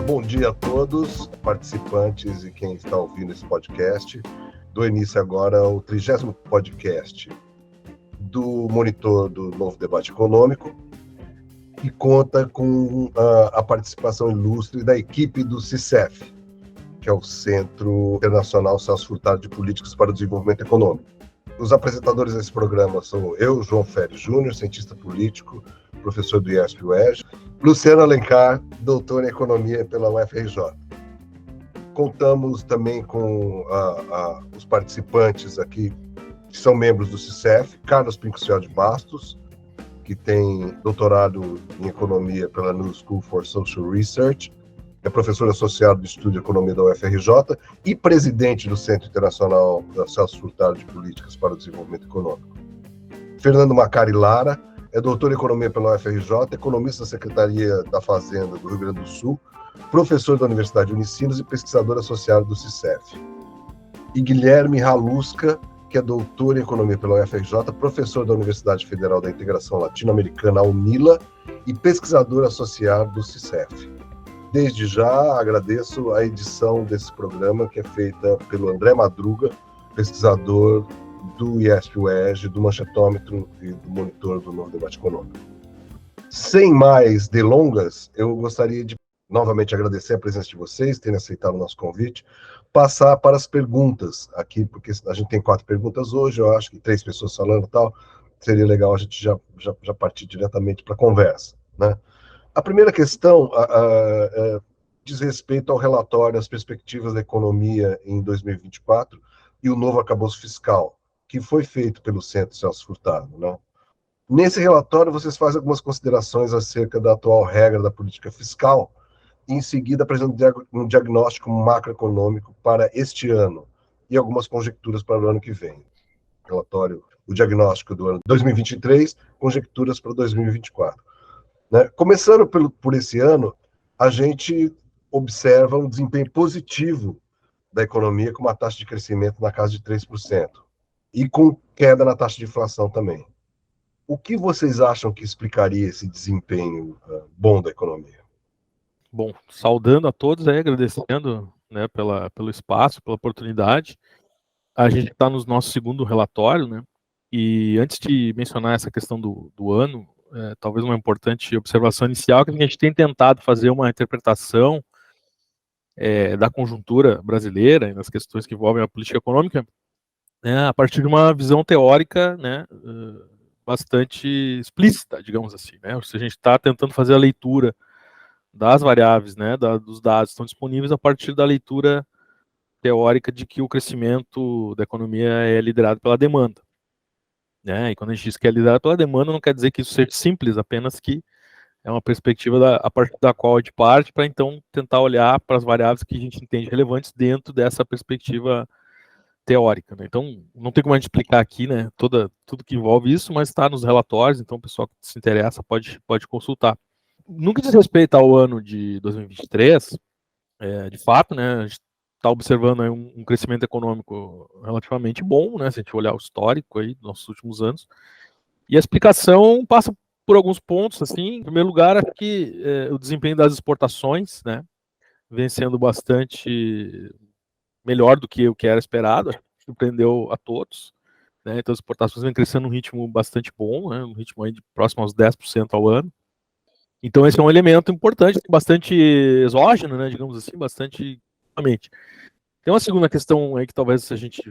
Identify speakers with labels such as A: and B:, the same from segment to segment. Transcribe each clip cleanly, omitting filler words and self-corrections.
A: Bom dia a todos, participantes e quem está ouvindo esse podcast. Dou início agora ao 30º podcast do Monitor do Novo Debate Econômico e conta com a participação ilustre da equipe do CICEF, que é o Centro Internacional Celso Furtado de Políticas para o Desenvolvimento Econômico. Os apresentadores desse programa são eu, João Félix Júnior, cientista político, professor do IESP-UERJ, Luciano Alencar, doutor em Economia pela UFRJ. Contamos também com os participantes aqui, que são membros do CICEF, Carlos Pincucel de Bastos, que tem doutorado em Economia pela New School for Social Research, é professor associado do Estudo de Economia da UFRJ e presidente do Centro Internacional Celso Furtado de Políticas para o Desenvolvimento Econômico. Fernando Macari Lara é doutor em Economia pela UFRJ, economista da Secretaria da Fazenda do Rio Grande do Sul, professor da Universidade de Unicinos e pesquisador associado do CICEF. E Guilherme Haluska, que é doutor em Economia pela UFRJ, professor da Universidade Federal da Integração Latino-Americana, UNILA, e pesquisador associado do CICEF. Desde já agradeço a edição desse programa, que é feita pelo André Madruga, pesquisador do IESP-UERJ, do Manchetômetro e do Monitor do Novo Debate Econômico. Sem mais delongas, eu gostaria de novamente agradecer a presença de vocês, terem aceitado o nosso convite, passar para as perguntas aqui, porque a gente tem 4 perguntas hoje, eu acho que 3 pessoas falando e tal, seria legal a gente já partir diretamente para a conversa, né? A primeira questão diz respeito ao relatório As Perspectivas da Economia em 2024 e o novo arcabouço fiscal, que foi feito pelo Centro Celso Furtado, né? Nesse relatório, vocês fazem algumas considerações acerca da atual regra da política fiscal e, em seguida, apresentam um diagnóstico macroeconômico para este ano e algumas conjecturas para o ano que vem. Relatório, o diagnóstico do ano 2023, conjecturas para 2024. Né? Começando por esse ano, a gente observa um desempenho positivo da economia com uma taxa de crescimento na casa de 3% e com queda na taxa de inflação também. O que vocês acham que explicaria esse desempenho bom da economia?
B: Bom, saudando a todos aí, agradecendo, né, pelo espaço, pela oportunidade. A gente está no nosso segundo relatório, né? E antes de mencionar essa questão do ano, talvez uma importante observação inicial, que a gente tem tentado fazer uma interpretação da conjuntura brasileira e das questões que envolvem a política econômica, né, a partir de uma visão teórica, né, bastante explícita, digamos assim, né? Ou seja, a gente está tentando fazer a leitura das variáveis, né, dos dados que estão disponíveis a partir da leitura teórica de que o crescimento da economia é liderado pela demanda. Né? E quando a gente diz que é liderado pela demanda, não quer dizer que isso seja simples, apenas que é uma perspectiva a partir da qual a gente parte para então tentar olhar para as variáveis que a gente entende relevantes dentro dessa perspectiva teórica. Né? Então, não tem como a gente explicar aqui, né, tudo que envolve isso, mas está nos relatórios, então o pessoal que se interessa pode consultar. No que diz respeito ao ano de 2023, de fato, né, a gente está observando aí um crescimento econômico relativamente bom, né, se a gente olhar o histórico aí dos nossos últimos anos. E a explicação passa por alguns pontos, assim. Em primeiro lugar, acho que o desempenho das exportações, né, vem sendo bastante melhor do que o que era esperado, surpreendeu a todos. Né, então as exportações vêm crescendo num ritmo bastante bom, né, um ritmo aí de próximo aos 10% ao ano. Então esse é um elemento importante, bastante exógeno, né, digamos assim, bastante. Tem uma segunda questão aí que talvez a gente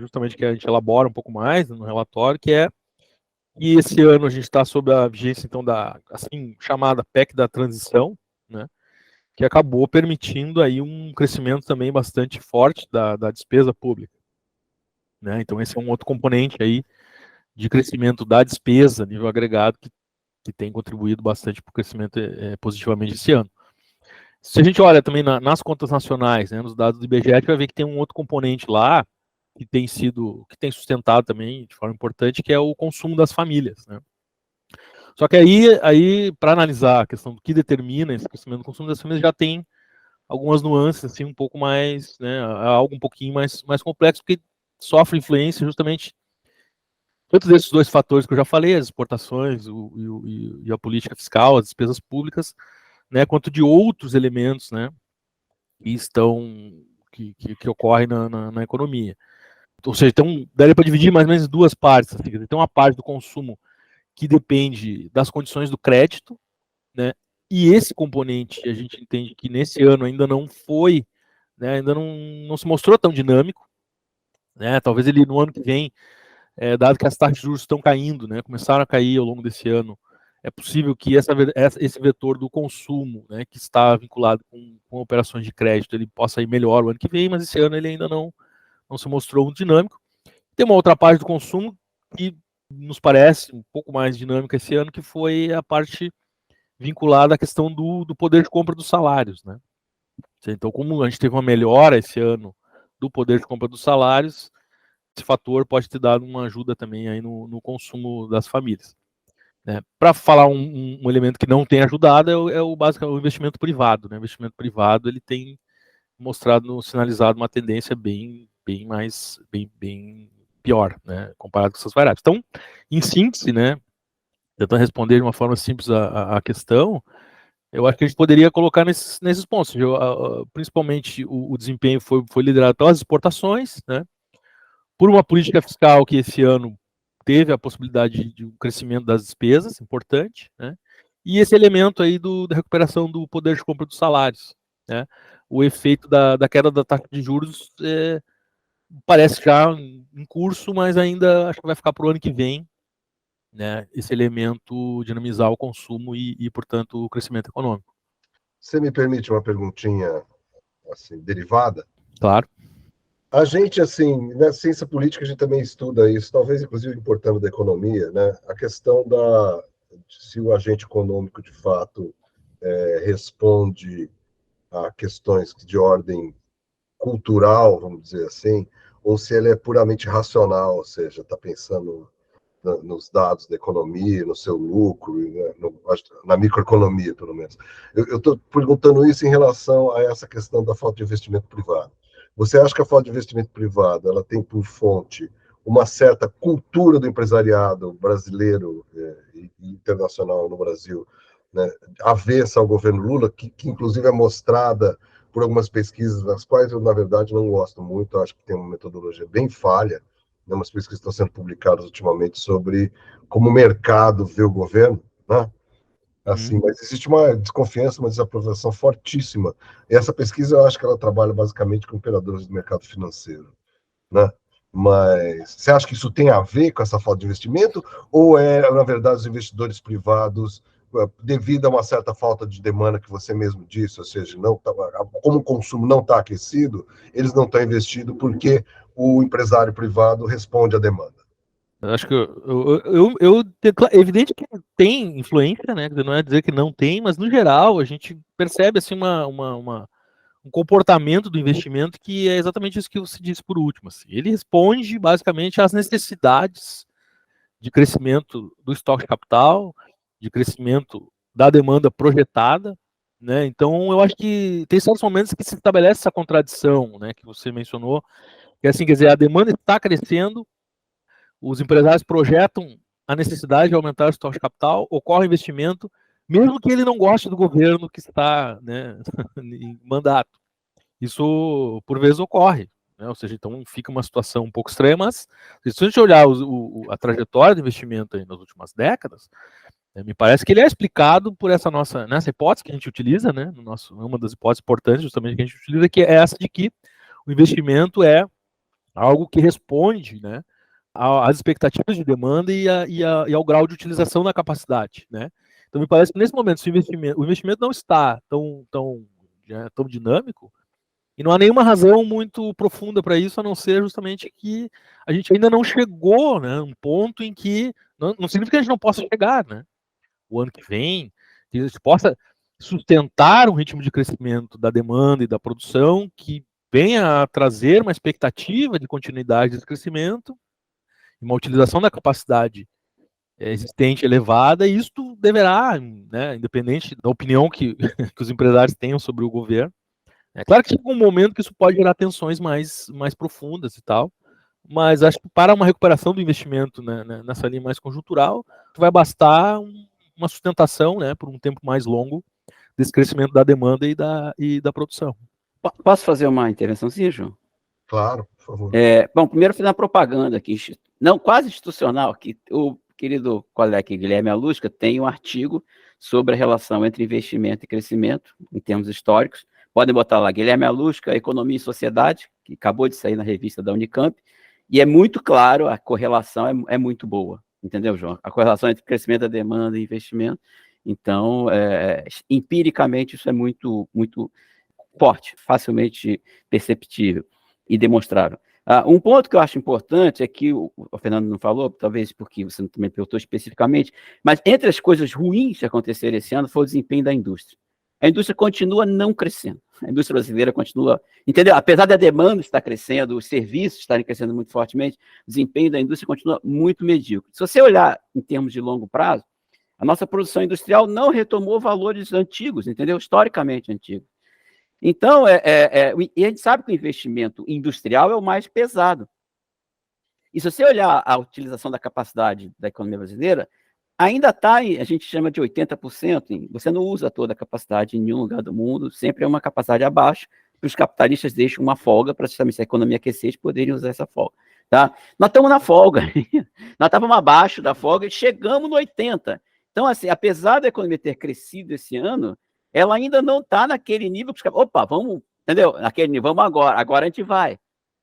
B: elabora um pouco mais no relatório, que é que esse ano a gente está sob a vigência então da assim chamada PEC da transição, né, que acabou permitindo aí um crescimento também bastante forte da despesa pública, né? Então esse é um outro componente aí de crescimento da despesa a nível agregado que tem contribuído bastante para o crescimento positivamente esse ano. Se a gente olha também nas contas nacionais, né, nos dados do IBGE, a gente vai ver que tem um outro componente lá que tem sustentado também de forma importante, que é o consumo das famílias, né? Só que aí para analisar a questão do que determina esse crescimento do consumo das famílias, já tem algumas nuances assim um pouco mais, né, algo um pouquinho mais complexo, porque sofre influência justamente tanto desses dois fatores que eu já falei, as exportações e a política fiscal, as despesas públicas, né, quanto de outros elementos, né, que ocorre na economia. Ou seja, então, daria para dividir mais ou menos em duas partes. Assim, tem uma parte do consumo que depende das condições do crédito, né? E esse componente a gente entende que nesse ano ainda não foi, né, ainda não se mostrou tão dinâmico, né? Talvez ele no ano que vem, dado que as taxas de juros estão caindo, né, começaram a cair ao longo desse ano, é possível que esse vetor do consumo, né, que está vinculado com operações de crédito, ele possa ir melhor o ano que vem, mas esse ano ele ainda não se mostrou muito dinâmico. Tem uma outra parte do consumo que nos parece um pouco mais dinâmica esse ano, que foi a parte vinculada à questão do poder de compra dos salários, né? Então, como a gente teve uma melhora esse ano do poder de compra dos salários, esse fator pode ter dado uma ajuda também aí no consumo das famílias. Né? Para falar um elemento que não tem ajudado é o básico, o investimento privado. Né? O investimento privado ele tem sinalizado uma tendência bem pior, né? Comparado com essas variáveis. Então, em síntese, né? Tentando responder de uma forma simples a questão, eu acho que a gente poderia colocar nesses pontos. Principalmente o desempenho foi liderado pelas exportações, né? Por uma política fiscal que esse ano teve a possibilidade de um crescimento das despesas, importante, né? E esse elemento aí da recuperação do poder de compra dos salários, né? O efeito da queda da taxa de juros parece já em curso, mas ainda acho que vai ficar para o ano que vem, né? Esse elemento dinamizar o consumo e, portanto, o crescimento econômico.
A: Você me permite uma perguntinha assim, derivada?
B: Claro.
A: A gente, assim, na ciência política, a gente também estuda isso, talvez inclusive importando da economia, né? A questão se o agente econômico, de fato, responde a questões de ordem cultural, vamos dizer assim, ou se ele é puramente racional, ou seja, está pensando nos dados da economia, no seu lucro, né, na microeconomia, pelo menos. Eu estou perguntando isso em relação a essa questão da falta de investimento privado. Você acha que a falta de investimento privado ela tem por fonte uma certa cultura do empresariado brasileiro e internacional no Brasil, né, avessa ao governo Lula, que inclusive é mostrada por algumas pesquisas, das quais eu, na verdade, não gosto muito, acho que tem uma metodologia bem falha, né, umas pesquisas que estão sendo publicadas ultimamente sobre como o mercado vê o governo, né? Assim, mas existe uma desconfiança, uma desaprovação fortíssima. E essa pesquisa, eu acho que ela trabalha basicamente com operadores do mercado financeiro, né? Mas você acha que isso tem a ver com essa falta de investimento? Ou na verdade, os investidores privados, devido a uma certa falta de demanda que você mesmo disse, ou seja, como o consumo não está aquecido, eles não estão investindo porque o empresário privado responde à demanda?
B: Eu acho que é evidente que tem influência, né? Não é dizer que não tem, mas no geral a gente percebe assim um comportamento do investimento que é exatamente isso que você disse por último. Assim. Ele responde basicamente às necessidades de crescimento do estoque de capital, de crescimento da demanda projetada, né? Então eu acho que tem certos momentos que se estabelece essa contradição, né? Que você mencionou, que assim, quer dizer, a demanda está crescendo, os empresários projetam a necessidade de aumentar o estoque de capital, ocorre investimento, mesmo que ele não goste do governo que está, né, em mandato. Isso, por vezes, ocorre. Né? Ou seja, então fica uma situação um pouco estranha, mas se a gente olhar a trajetória do investimento aí nas últimas décadas, me parece que ele é explicado por nessa hipótese que a gente utiliza, né, uma das hipóteses importantes justamente que a gente utiliza, que é essa de que o investimento é algo que responde, né, às expectativas de demanda e ao grau de utilização da capacidade, né? Então me parece que nesse momento o investimento não está tão dinâmico e não há nenhuma razão muito profunda para isso, a não ser justamente que a gente ainda não chegou, né, um ponto em que não significa que a gente não possa chegar, né? O ano que vem, que a gente possa sustentar um ritmo de crescimento da demanda e da produção que venha a trazer uma expectativa de continuidade desse crescimento, uma utilização da capacidade existente elevada, e isto deverá, né, independente da opinião que, que os empresários tenham sobre o governo, é claro que chega um momento que isso pode gerar tensões mais profundas e tal, mas acho que para uma recuperação do investimento, né, nessa linha mais conjuntural, vai bastar uma sustentação, né, por um tempo mais longo desse crescimento da demanda e da produção.
C: Posso fazer uma intervençãozinha, João?
A: Claro, por favor.
C: Bom, primeiro fiz uma propaganda aqui, não, quase institucional, que o querido colega Guilherme Alusca tem um artigo sobre a relação entre investimento e crescimento, em termos históricos. Podem botar lá, Guilherme Alusca, Economia e Sociedade, que acabou de sair na revista da Unicamp, e é muito claro, a correlação é muito boa, entendeu, João? A correlação entre crescimento da demanda e investimento. Então, empiricamente, isso é muito, muito forte, facilmente perceptível e demonstrável. Um ponto que eu acho importante é que o Fernando não falou, talvez porque você não também perguntou especificamente, mas entre as coisas ruins que aconteceram esse ano foi o desempenho da indústria. A indústria continua não crescendo. A indústria brasileira continua, entendeu? Apesar da demanda estar crescendo, os serviços estarem crescendo muito fortemente, o desempenho da indústria continua muito medíocre. Se você olhar em termos de longo prazo, a nossa produção industrial não valores antigos, entendeu? Historicamente antigos. Então, e a gente sabe que o investimento industrial é o mais pesado. E se você olhar a utilização da capacidade da economia brasileira, ainda está, a gente chama de 80%, você não usa toda a capacidade em nenhum lugar do mundo, sempre é uma capacidade abaixo, e os capitalistas deixam uma folga para, se a economia aquecer, eles poderem usar essa folga. Tá? Nós estamos na folga, nós estávamos abaixo da folga e chegamos no 80%. Então, assim, apesar da economia ter crescido esse ano, ela ainda não está naquele nível que os caras, opa, vamos, entendeu? Naquele nível, vamos agora a gente vai.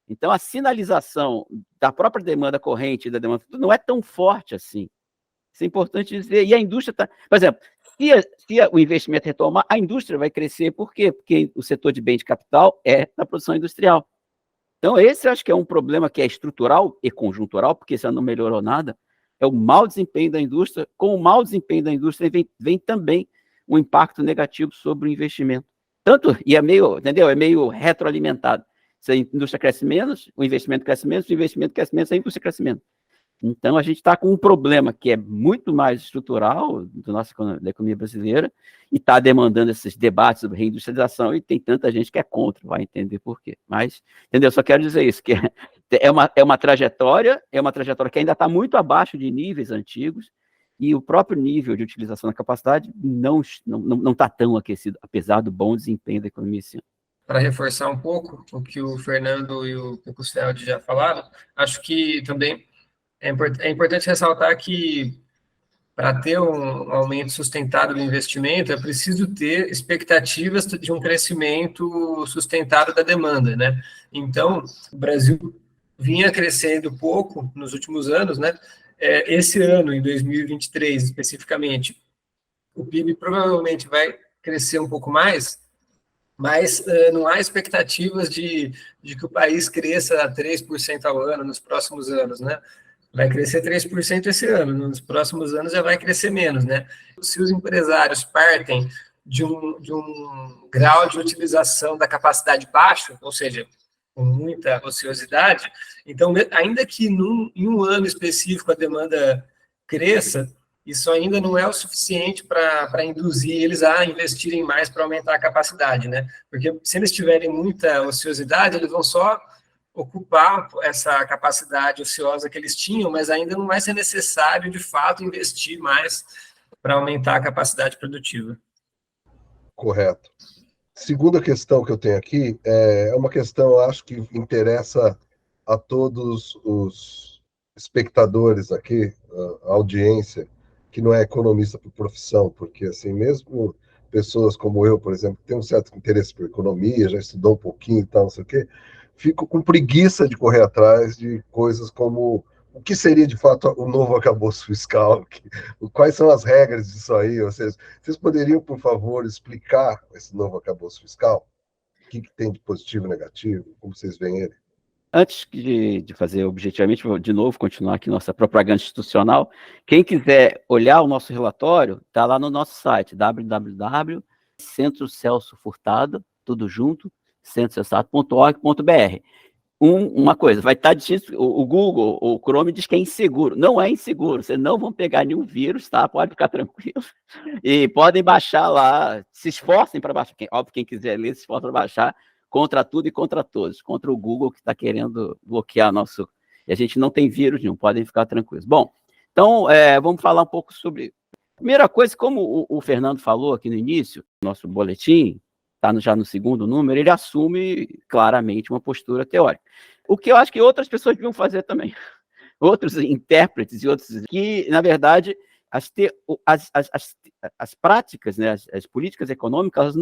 C: Então, a sinalização da própria demanda corrente, da demanda não é tão forte assim. Isso é importante dizer. E a indústria está... Por exemplo, se o investimento retomar, a indústria vai crescer. Por quê? Porque o setor de bem de capital é da produção industrial. Então, esse eu acho que é um problema que é estrutural e conjuntural, porque isso não melhorou nada, é o mau desempenho da indústria. Com o mau desempenho da indústria vem também um impacto negativo sobre o investimento. Tanto, e é meio, entendeu? É meio retroalimentado. Se a indústria cresce menos, o investimento cresce menos, o investimento cresce menos, a indústria cresce menos. Então, a gente está com um problema que é muito mais estrutural da economia brasileira e está demandando esses debates sobre reindustrialização e tem tanta gente que é contra, vai entender por quê. Mas, entendeu? Só quero dizer isso, que é uma trajetória que ainda está muito abaixo de níveis antigos e o próprio nível de utilização da capacidade não está tão aquecido, apesar do bom desempenho da economia esse ano.
D: Para reforçar um pouco o que o Fernando e o Custódio já falaram, acho que também é importante ressaltar que para ter um aumento sustentado do investimento, é preciso ter expectativas de um crescimento sustentado da demanda, né? Então, o Brasil vinha crescendo pouco nos últimos anos, né? Esse ano, em 2023, especificamente, o PIB provavelmente vai crescer um pouco mais, mas não há expectativas de que o país cresça 3% ao ano nos próximos anos, né? Vai crescer 3% esse ano, nos próximos anos já vai crescer menos, né? Se os empresários partem de um grau de utilização da capacidade baixo, ou seja, com muita ociosidade, então, ainda que em um ano específico a demanda cresça, isso ainda não é o suficiente para induzir eles a investirem mais para aumentar a capacidade, né? Porque se eles tiverem muita ociosidade, eles vão só ocupar essa capacidade ociosa que eles tinham, mas ainda não vai ser necessário, de fato, investir mais para aumentar a capacidade produtiva.
A: Correto. Segunda questão que eu tenho aqui é uma questão, eu acho que interessa a todos os espectadores aqui, a audiência, que não é economista por profissão, porque, assim, mesmo pessoas como eu, por exemplo, que tem um certo interesse por economia, já estudou um pouquinho e tal, não sei o quê, fico com preguiça de correr atrás de coisas como o que seria de fato o novo arcabouço fiscal, quais são as regras disso aí, ou seja, vocês poderiam, por favor, explicar esse novo arcabouço fiscal? O que tem de positivo e negativo? Como vocês veem ele?
C: Antes de fazer objetivamente, vou de novo continuar aqui nossa propaganda institucional. Quem quiser olhar o nosso relatório, está lá no nosso site, www.centro Celso Furtado, tudo junto, centrocelsato.org.br. Uma coisa, vai estar difícil, o Google, o Chrome diz que é inseguro. Não é inseguro, vocês não vão pegar nenhum vírus, tá? Pode ficar tranquilo. E podem baixar lá, se esforcem para baixar. Óbvio, quem quiser ler, se esforça para baixar, contra tudo e contra todos. Contra o Google, que está querendo bloquear nosso... E a gente não tem vírus nenhum, podem ficar tranquilos. Bom, então, vamos falar um pouco sobre... Primeira coisa, como o Fernando falou aqui no início, nosso boletim, está já no segundo número, ele assume claramente uma postura teórica. O que eu acho que outras pessoas deviam fazer também. Outros intérpretes e outros que, na verdade, as práticas, né, as políticas econômicas,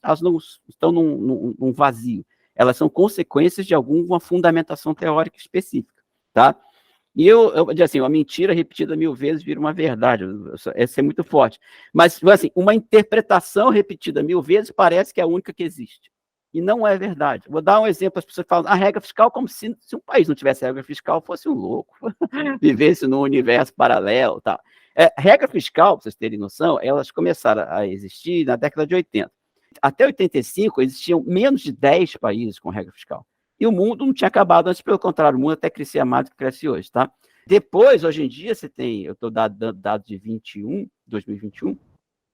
C: elas não estão num vazio. Elas são consequências de alguma fundamentação teórica específica, tá? E eu digo assim, uma mentira repetida 1000 vezes vira uma verdade. Essa é muito forte. Mas, assim, uma interpretação repetida 1000 vezes parece que é a única que existe. E não é verdade. Vou dar um exemplo, as pessoas falam a regra fiscal como se um país não tivesse regra fiscal, fosse um louco, vivesse num universo paralelo. Tal. Regra fiscal, para vocês terem noção, elas começaram a existir na década de 80. Até 85, existiam menos de 10 países com regra fiscal. E o mundo não tinha acabado antes, pelo contrário, o mundo até crescia mais do que cresce hoje, tá? Depois, hoje em dia, você tem, eu estou dando dados de 2021.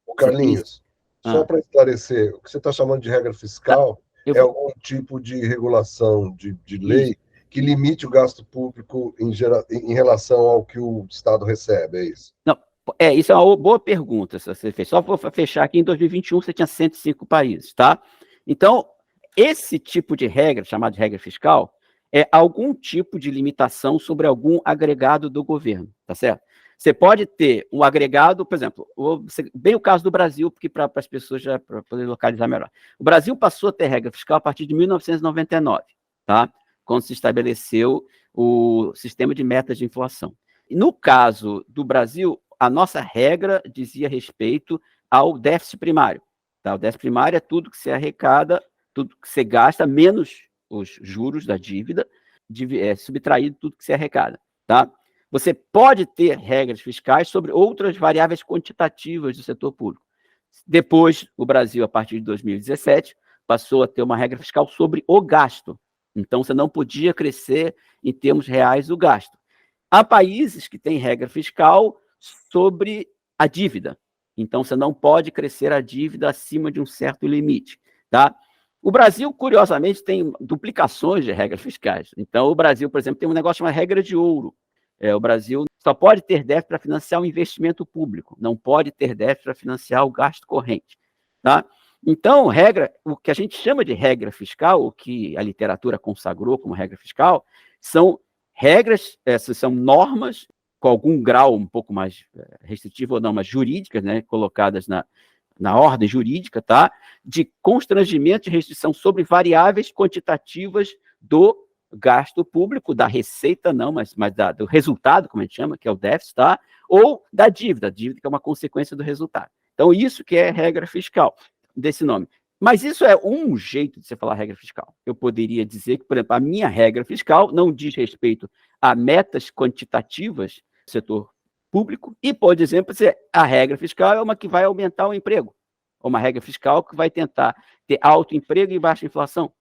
A: O Carlinhos, só para esclarecer, o que você está chamando de regra fiscal é algum tipo de regulação de lei que limite o gasto público em relação ao que o Estado recebe, é isso?
C: Não, isso é uma boa pergunta, se você fez. Só para fechar aqui, em 2021 você tinha 105 países, tá? Então, esse tipo de regra, chamada de regra fiscal, é algum tipo de limitação sobre algum agregado do governo, tá certo? Você pode ter um agregado, por exemplo, bem o caso do Brasil, porque para as pessoas já para poder localizar melhor. O Brasil passou a ter regra fiscal a partir de 1999, tá? Quando se estabeleceu o sistema de metas de inflação. No caso do Brasil, a nossa regra dizia respeito ao déficit primário. Tá? O déficit primário é tudo que se arrecada, tudo que você gasta, menos os juros da dívida, subtraído tudo que se arrecada. Tá? Você pode ter regras fiscais sobre outras variáveis quantitativas do setor público. Depois, o Brasil, a partir de 2017, passou a ter uma regra fiscal sobre o gasto. Então, você não podia crescer em termos reais o gasto. Há países que têm regra fiscal sobre a dívida. Então, você não pode crescer a dívida acima de um certo limite. Tá? O Brasil, curiosamente, tem duplicações de regras fiscais. Então, o Brasil, por exemplo, tem um negócio chamado regra de ouro. O Brasil só pode ter déficit para financiar o investimento público, não pode ter déficit para financiar o gasto corrente. Tá? Então, o que a gente chama de regra fiscal, o que a literatura consagrou como regra fiscal, são regras, essas são normas com algum grau um pouco mais restritivo ou não, mas jurídicas, né, colocadas na ordem jurídica, tá? De constrangimento e restrição sobre variáveis quantitativas do gasto público, da receita não, mas do resultado, como a gente chama, que é o déficit, tá? Ou da dívida que é uma consequência do resultado. Então, isso que é regra fiscal, desse nome. Mas isso é um jeito de você falar regra fiscal. Eu poderia dizer que, por exemplo, a minha regra fiscal não diz respeito a metas quantitativas do setor público e, por exemplo, a regra fiscal é uma que vai aumentar o emprego, ou uma regra fiscal que vai tentar ter alto emprego e baixa inflação,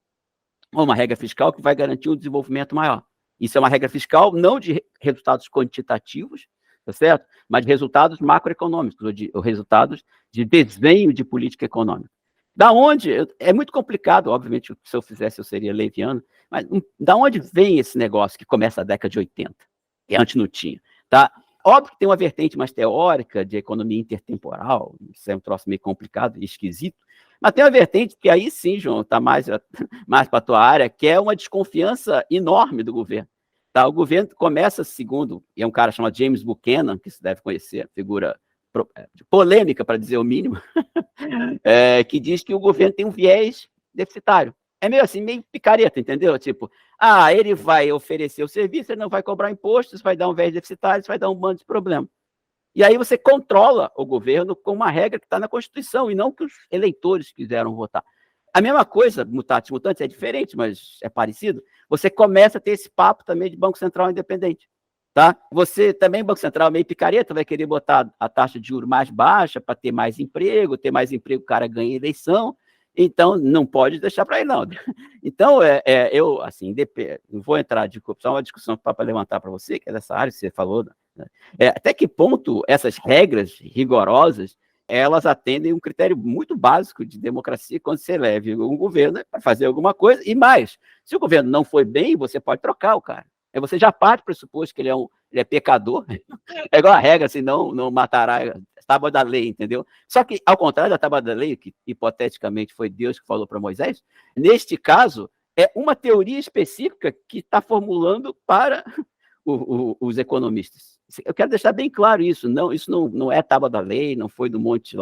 C: ou uma regra fiscal que vai garantir um desenvolvimento maior. Isso é uma regra fiscal não de resultados quantitativos, tá certo? Mas de resultados macroeconômicos, ou resultados de desenho de política econômica. Da onde? É muito complicado, obviamente, se eu fizesse eu seria leviano, mas da onde vem esse negócio que começa na década de 80, que antes não tinha, tá? Óbvio que tem uma vertente mais teórica de economia intertemporal, isso é um troço meio complicado e esquisito, mas tem uma vertente que aí sim, João, está mais para a tua área, que é uma desconfiança enorme do governo. Tá? O governo começa, segundo, é um cara chamado James Buchanan, que você deve conhecer, figura polêmica, para dizer o mínimo, que diz que o governo tem um viés deficitário. É meio assim, meio picareta, entendeu? Tipo, ele vai oferecer o serviço, ele não vai cobrar impostos, vai dar um viés deficitário, vai dar um bando de problema. E aí você controla o governo com uma regra que está na Constituição, e não que os eleitores quiseram votar. A mesma coisa, mutatis mutandis, é diferente, mas é parecido. Você começa a ter esse papo também de Banco Central independente. Tá? Você também, Banco Central, meio picareta, vai querer botar a taxa de juros mais baixa para ter mais emprego, o cara ganha eleição, então não pode deixar para ele, não. Então, eu, assim, não vou entrar de corrupção, é uma discussão para levantar para você, que é dessa área que você falou, né? Até que ponto essas regras rigorosas, elas atendem um critério muito básico de democracia quando você leva um governo para fazer alguma coisa, e mais, se o governo não foi bem, você pode trocar o cara. Você já parte do pressuposto que ele é pecador. É igual a regra, assim, não matará, tábua da lei, entendeu? Só que, ao contrário da tábua da lei, que hipoteticamente foi Deus que falou para Moisés, neste caso, é uma teoria específica que está formulando para os economistas. Eu quero deixar bem claro isso. Isso não é tábua da lei, não foi do Monte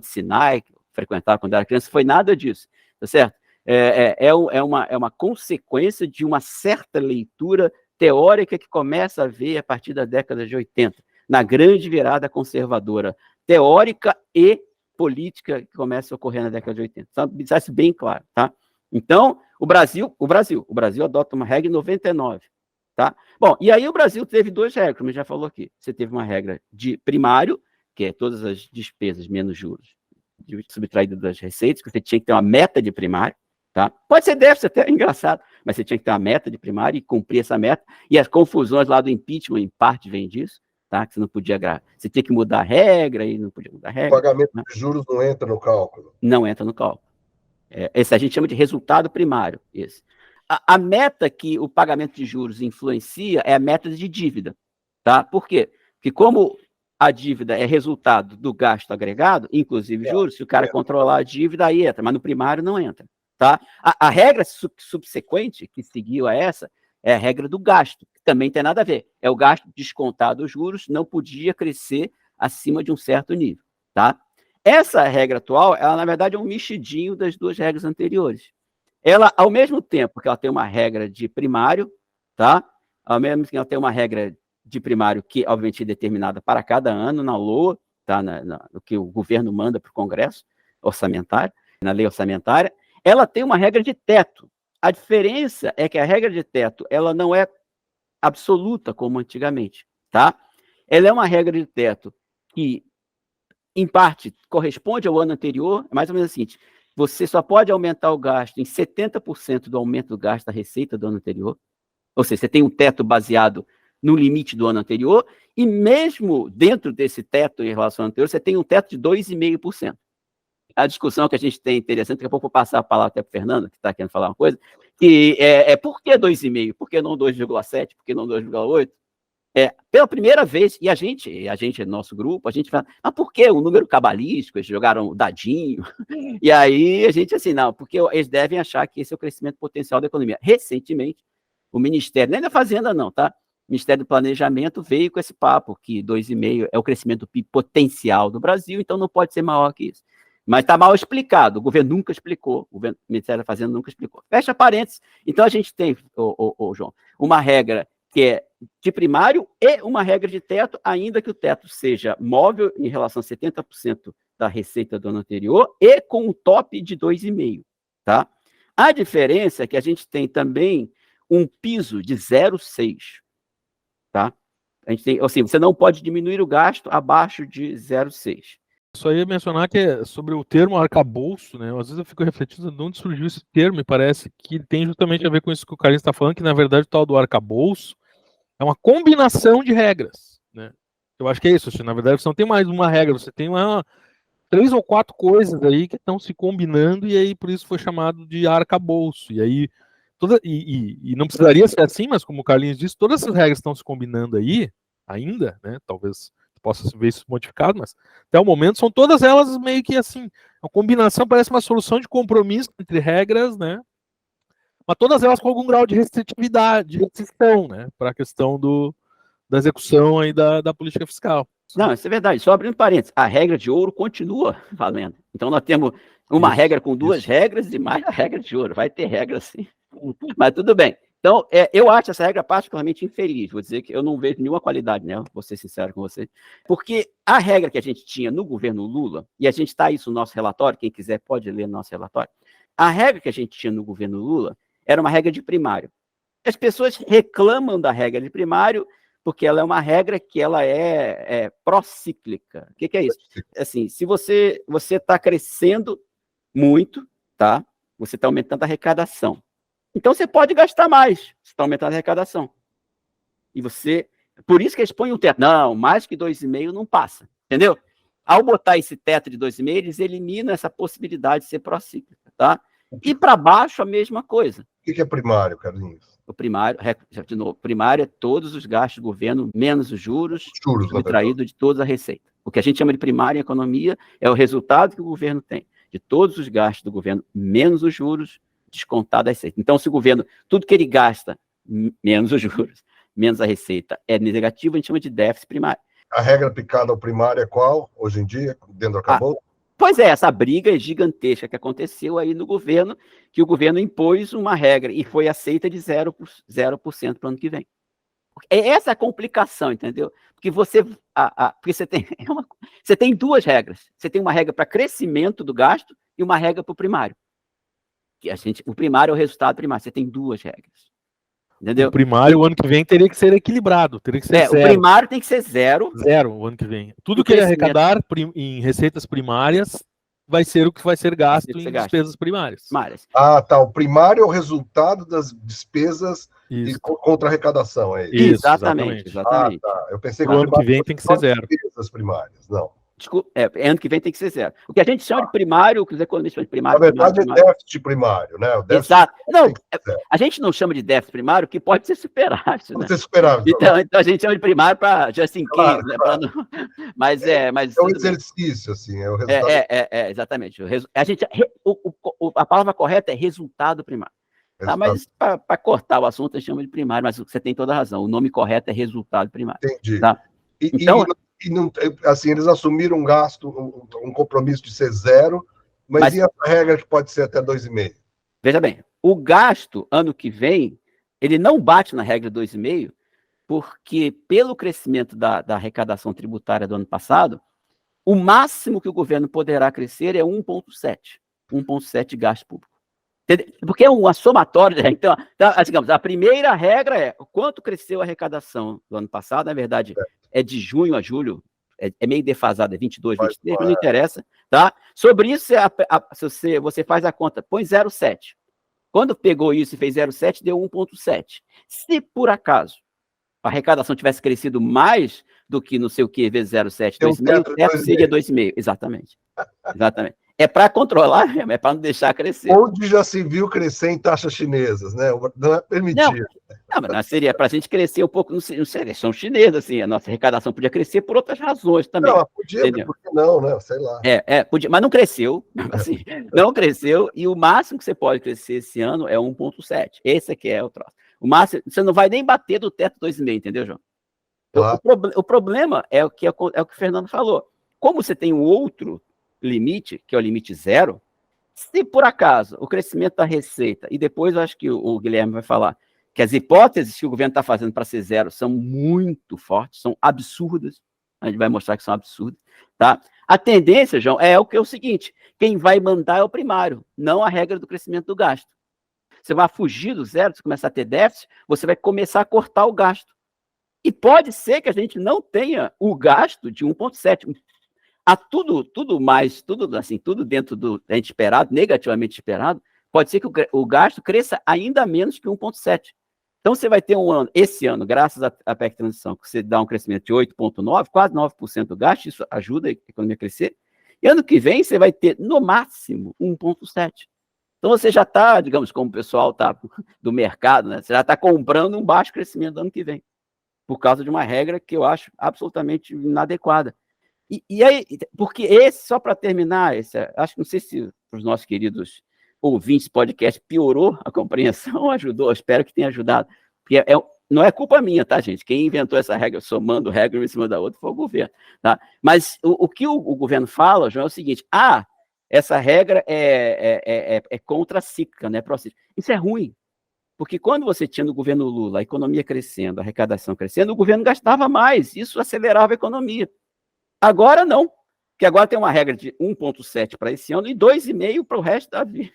C: Sinai, que eu frequentava quando era criança, foi nada disso, tá certo? É uma consequência de uma certa leitura teórica que começa a ver a partir da década de 80, na grande virada conservadora teórica e política que começa a ocorrer na década de 80. Só deixar isso bem claro, tá? Então, o Brasil adota uma regra em 99, tá? Bom, e aí o Brasil teve duas regras, como a gente já falou aqui. Você teve uma regra de primário, que é todas as despesas menos juros subtraídas das receitas, que você tinha que ter uma meta de primário, tá? Pode ser déficit, até engraçado, mas você tinha que ter uma meta de primário e cumprir essa meta, e as confusões lá do impeachment, em parte, vem disso, tá? Que você não podia, você tinha que mudar a regra, e não podia mudar a regra.
A: O pagamento de juros não entra no cálculo.
C: Não entra no cálculo. Esse a gente chama de resultado primário. Esse. A meta que o pagamento de juros influencia é a meta de dívida, tá? Por quê? Porque como a dívida é resultado do gasto agregado, inclusive juros, se o cara controlar a dívida, aí entra, mas no primário não entra. Tá? A regra subsequente que seguiu a essa é a regra do gasto, que também tem nada a ver. É o gasto descontado os juros, não podia crescer acima de um certo nível. Tá? Essa regra atual, ela na verdade é um mexidinho das duas regras anteriores. Ela, ao mesmo tempo que ela tem uma regra de primário, tá? Ao mesmo tempo que ela tem uma regra de primário que, obviamente, é determinada para cada ano na LOA, tá? No que o governo manda para o Congresso orçamentário, na lei orçamentária, ela tem uma regra de teto. A diferença é que a regra de teto ela não é absoluta como antigamente, tá? Ela é uma regra de teto que, em parte, corresponde ao ano anterior, é mais ou menos assim, você só pode aumentar o gasto em 70% do aumento do gasto da receita do ano anterior, ou seja, você tem um teto baseado no limite do ano anterior, e mesmo dentro desse teto em relação ao anterior, você tem um teto de 2,5%. A discussão que a gente tem interessante, daqui a pouco eu vou passar a palavra até para o Fernando, que está querendo falar uma coisa, que por que 2,5%? Por que não 2,7%? Por que não 2,8%? Pela primeira vez, e a gente, nosso grupo, a gente fala, mas por que o número cabalístico? Eles jogaram dadinho, e aí a gente assim, não, porque eles devem achar que esse é o crescimento potencial da economia. Recentemente, o Ministério, nem da Fazenda não, tá? O Ministério do Planejamento veio com esse papo, que 2,5% é o crescimento do PIB potencial do Brasil, então não pode ser maior que isso. Mas está mal explicado, o governo nunca explicou, o Ministério da Fazenda nunca explicou. Fecha parênteses, então a gente tem, João, uma regra que é de primário e uma regra de teto, ainda que o teto seja móvel em relação a 70% da receita do ano anterior e com um top de 2,5%, tá? A diferença é que a gente tem também um piso de 0,6%, tá? A gente tem, assim, você não pode diminuir o gasto abaixo de 0,6%.
B: Só ia mencionar que é sobre o termo arcabouço, né? Às vezes eu fico refletindo de onde surgiu esse termo, e parece que tem justamente a ver com isso que o Carlinhos está falando, que na verdade o tal do arcabouço é uma combinação de regras, né? Eu acho que é isso, na verdade você não tem mais uma regra, você tem 3 ou 4 coisas aí que estão se combinando, e aí por isso foi chamado de arcabouço. E aí, não precisaria ser assim, mas como o Carlinhos disse, todas essas regras estão se combinando aí, ainda, né? Talvez possa ver isso modificado, mas até o momento são todas elas meio que assim, a combinação parece uma solução de compromisso entre regras, né? Mas todas elas com algum grau de restritividade, de restrição, né? Para a questão da execução aí da política fiscal.
C: Não, isso é verdade. Só abrindo parênteses, a regra de ouro continua valendo. Então nós temos uma regra com duas regras e mais a regra de ouro. Vai ter regra sim. Mas tudo bem. Então, eu acho essa regra particularmente infeliz. Vou dizer que eu não vejo nenhuma qualidade nela, vou ser sincero com você. Porque a regra que a gente tinha no governo Lula, e a gente está isso no nosso relatório, quem quiser pode ler no nosso relatório, a regra que a gente tinha no governo Lula era uma regra de primário. As pessoas reclamam da regra de primário porque ela é uma regra que ela é procíclica. O que é isso? Assim, se você está crescendo muito, tá? Você está aumentando a arrecadação. Então, você pode gastar mais, você está aumentando a arrecadação. E por isso que eles põem um teto. Não, mais que 2,5% não passa, entendeu? Ao botar esse teto de 2,5%, eles eliminam essa possibilidade de ser procíclica, tá? E para baixo, a mesma coisa.
A: O que é primário, Carlinhos?
C: O primário, de novo, primário é todos os gastos do governo, menos os juros subtraídos de toda a receita, O que a gente chama de primário em economia é o resultado que o governo tem de todos os gastos do governo, menos os juros, descontado a receita. Então, se o governo, tudo que ele gasta, menos os juros, menos a receita, é negativo, a gente chama de déficit primário.
A: A regra aplicada ao primário é qual, hoje em dia, dentro do arcabouço?
C: Pois é, essa briga gigantesca que aconteceu aí no governo, que o governo impôs uma regra e foi aceita de 0% para o ano que vem. É essa a complicação, entendeu? Porque porque você tem duas regras. Você tem uma regra para crescimento do gasto e uma regra para o primário. O primário é o resultado primário. Você tem duas regras. Entendeu?
B: O primário, o ano que vem, teria que ser equilibrado, teria que ser zero.
C: O primário tem que ser zero.
B: Zero o ano que vem. Tudo que ele arrecadar em receitas primárias vai ser o que vai ser gasto em despesas primárias.
A: Ah, tá. O primário é o resultado das despesas contra a arrecadação, é isso?
C: Exatamente.
A: Ah, tá. Eu pensei que
B: o ano que vem tem que ser zero.
A: Despesas primárias, não.
C: Desculpa, ano que vem tem que ser zero. O que a gente chama de primário, o que os economistas chamam de primário...
A: Na verdade, é déficit primário, né? O déficit
C: Exato. Não, a gente não chama de déficit primário, que pode ser superávit.
A: Pode ser superávit.
C: Então a gente chama de primário para just in case, né?
A: Claro.
C: Mas
A: é um exercício, assim, é o resultado.
C: Exatamente. A palavra correta é resultado primário. Tá, mas para cortar o assunto, a gente chama de primário, mas você tem toda a razão. O nome correto é resultado primário.
A: Entendi.
C: Tá?
A: Então, assim, eles assumiram um gasto, um compromisso de ser zero, mas e a regra que pode ser até 2,5?
C: Veja bem, o gasto, ano que vem, ele não bate na regra 2,5, porque pelo crescimento da arrecadação tributária do ano passado, o máximo que o governo poderá crescer é 1,7 de gasto público. Porque é uma somatória, né? Então, digamos, a primeira regra é quanto cresceu a arrecadação do ano passado, na verdade, é de junho a julho, é meio defasado, é 22, 23, não interessa, tá? Sobre isso, você faz a conta, põe 0,7. Quando pegou isso e fez 0,7, deu 1,7. Se, por acaso, a arrecadação tivesse crescido mais do que não sei o que, vezes 0,7, 2,5, o teto seria 2,5. Exatamente. É para controlar mesmo, é para não deixar crescer.
A: Onde já se viu crescer em taxas chinesas, né? Não é permitido.
C: Não, mas seria para a gente crescer um pouco, não seria, são chinesas, assim, a nossa arrecadação podia crescer por outras razões também.
A: Não, podia, por que não, né? Sei lá.
C: Podia, mas não cresceu, assim, não cresceu, e o máximo que você pode crescer esse ano é 1,7. Esse aqui é o troço. O máximo, você não vai nem bater do teto 2,5, entendeu, João? Claro. O problema é o que o Fernando falou. Como você tem um outro limite, que é o limite zero, se por acaso o crescimento da receita, e depois eu acho que o Guilherme vai falar, que as hipóteses que o governo está fazendo para ser zero são muito fortes, são absurdas, a gente vai mostrar que são absurdas, tá? A tendência, João, é o seguinte, quem vai mandar é o primário, não a regra do crescimento do gasto. Você vai fugir do zero, se começar a ter déficit, você vai começar a cortar o gasto. E pode ser que a gente não tenha o gasto de 1,7. Tudo dentro do esperado, negativamente esperado, pode ser que o gasto cresça ainda menos que 1,7. Então, você vai ter esse ano, graças à PEC Transição, que você dá um crescimento de 8,9%, quase 9% do gasto, isso ajuda a economia a crescer, e ano que vem você vai ter, no máximo, 1,7%. Então, você já está, digamos, como o pessoal está do mercado, né? Você já está comprando um baixo crescimento do ano que vem, por causa de uma regra que eu acho absolutamente inadequada. E aí, porque só para terminar, acho que não sei se para os nossos queridos ouvintes podcast piorou a compreensão ou ajudou, espero que tenha ajudado, porque não é culpa minha, tá, gente? Quem inventou essa regra, somando regra em cima da outra, foi o governo, tá? Mas o que o governo fala, João, é o seguinte, essa regra é contracíclica, né? Isso é ruim, porque quando você tinha no governo Lula a economia crescendo, a arrecadação crescendo, o governo gastava mais, isso acelerava a economia. Agora não, porque agora tem uma regra de 1,7 para esse ano e 2,5 para o resto da vida.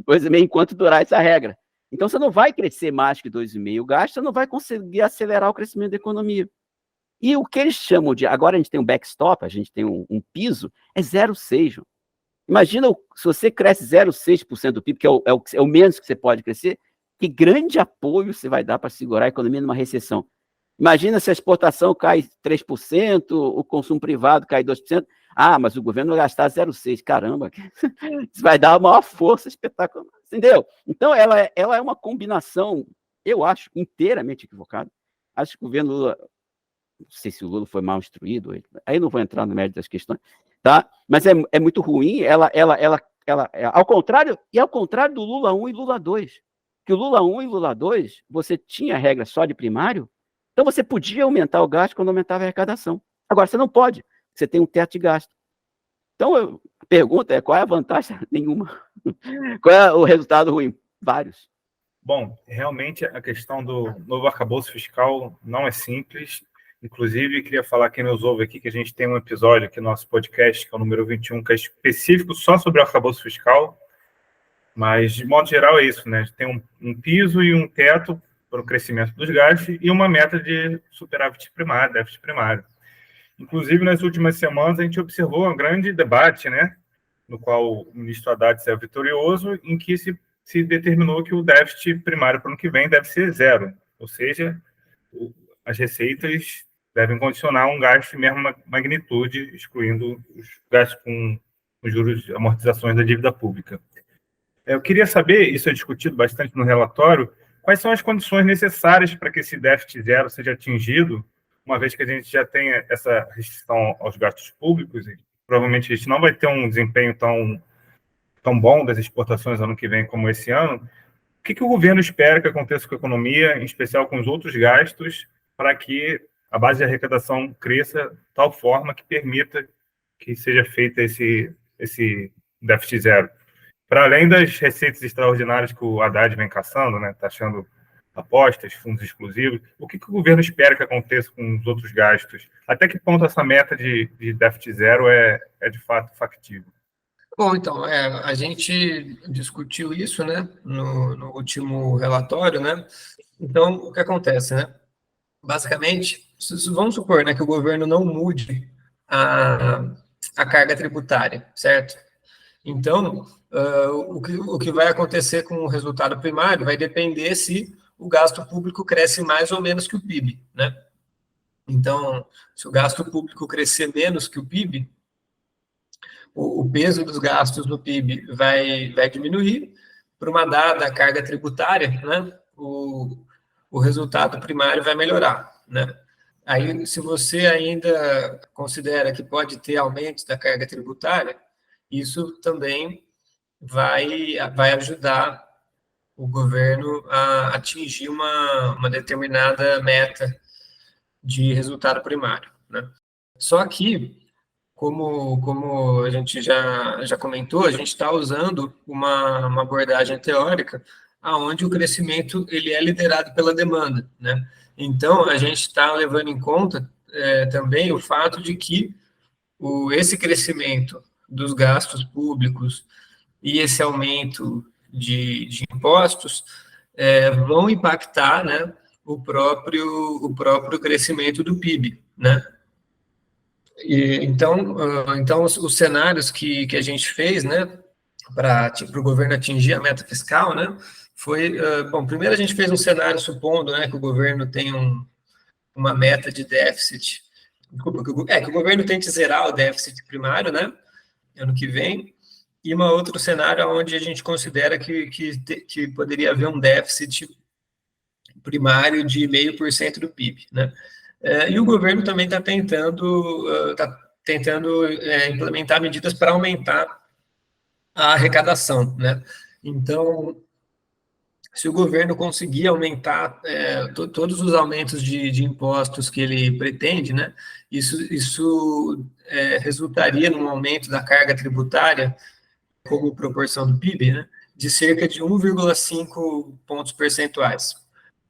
C: 2,5 enquanto durar essa regra. Então você não vai crescer mais que 2,5 o gasto, você não vai conseguir acelerar o crescimento da economia. E o que eles chamam de, agora a gente tem um backstop, a gente tem um piso, é 0,6. Imagina se você cresce 0,6% do PIB, que é o menos que você pode crescer, que grande apoio você vai dar para segurar a economia numa recessão. Imagina se a exportação cai 3%, o consumo privado cai 2%. Mas o governo vai gastar 0,6%. Caramba, isso vai dar uma maior força espetacular. Entendeu? Então, ela é uma combinação, eu acho, inteiramente equivocada. Acho que o governo Lula não sei se o Lula foi mal instruído, aí não vou entrar no mérito das questões, tá? Mas é muito ruim, ao contrário do Lula 1 e Lula 2, que o Lula 1 e Lula 2, você tinha regra só de primário, então você podia aumentar o gasto quando aumentava a arrecadação. Agora, você não pode, você tem um teto de gasto. Então, a pergunta é, qual é a vantagem? Nenhuma. Qual é o resultado ruim? Vários.
E: Bom, realmente a questão do novo arcabouço fiscal não é simples. Inclusive, queria falar quem nos ouve aqui que a gente tem um episódio aqui no nosso podcast, que é o número 21, que é específico só sobre o arcabouço fiscal. Mas, de modo geral, é isso, né? Tem um piso e um teto para o crescimento dos gastos e uma meta de superávit primário, déficit primário. Inclusive, nas últimas semanas, a gente observou um grande debate, né? No qual o ministro Haddad saiu vitorioso, em que se determinou que o déficit primário para o ano que vem deve ser zero. Ou seja, as receitas devem condicionar um gasto de mesma magnitude, excluindo os gastos com os juros de amortizações da dívida pública. Eu queria saber, isso é discutido bastante no relatório, quais são as condições necessárias para que esse déficit zero seja atingido, uma vez que a gente já tem essa restrição aos gastos públicos, e provavelmente a gente não vai ter um desempenho tão bom das exportações ano que vem como esse ano. O que o governo espera que aconteça com a economia, em especial com os outros gastos, para que a base de arrecadação cresça de tal forma que permita que seja feito esse déficit zero? Para além das receitas extraordinárias que o Haddad vem caçando, né, taxando apostas, fundos exclusivos, o que o governo espera que aconteça com os outros gastos? Até que ponto essa meta de déficit zero é de fato factível?
D: Bom, então, a gente discutiu isso, né, no último relatório, né? Então, o que acontece, né? Basicamente, vamos supor, né, que o governo não mude a carga tributária, certo? Então, o que vai acontecer com o resultado primário vai depender se o gasto público cresce mais ou menos que o PIB, né? Então, se o gasto público crescer menos que o PIB, o peso dos gastos no PIB vai diminuir. Para uma dada carga tributária, né, o resultado primário vai melhorar, né? Aí, se você ainda considera que pode ter aumentos da carga tributária, isso também vai ajudar o governo a atingir uma determinada meta de resultado primário, né? Só que, como a gente já comentou, a gente está usando uma abordagem teórica onde o crescimento ele é liderado pela demanda, né? Então, a gente está levando em conta também o fato de que esse crescimento dos gastos públicos e esse aumento de impostos vão impactar, né, o próprio crescimento do PIB, né? Então os cenários que a gente fez, né, para o governo atingir a meta fiscal, né, foi, bom, primeiro a gente fez um cenário supondo, né, que o governo tem uma meta de déficit, que o governo tente zerar o déficit primário, né, ano que vem, e um outro cenário onde a gente considera que poderia haver um déficit primário de 0,5% do PIB, né? E o governo também está tentando implementar medidas para aumentar a arrecadação, né? Então, se o governo conseguir aumentar todos os aumentos de impostos que ele pretende, né? Isso resultaria num aumento da carga tributária como proporção do PIB, né? De cerca de 1,5 pontos percentuais.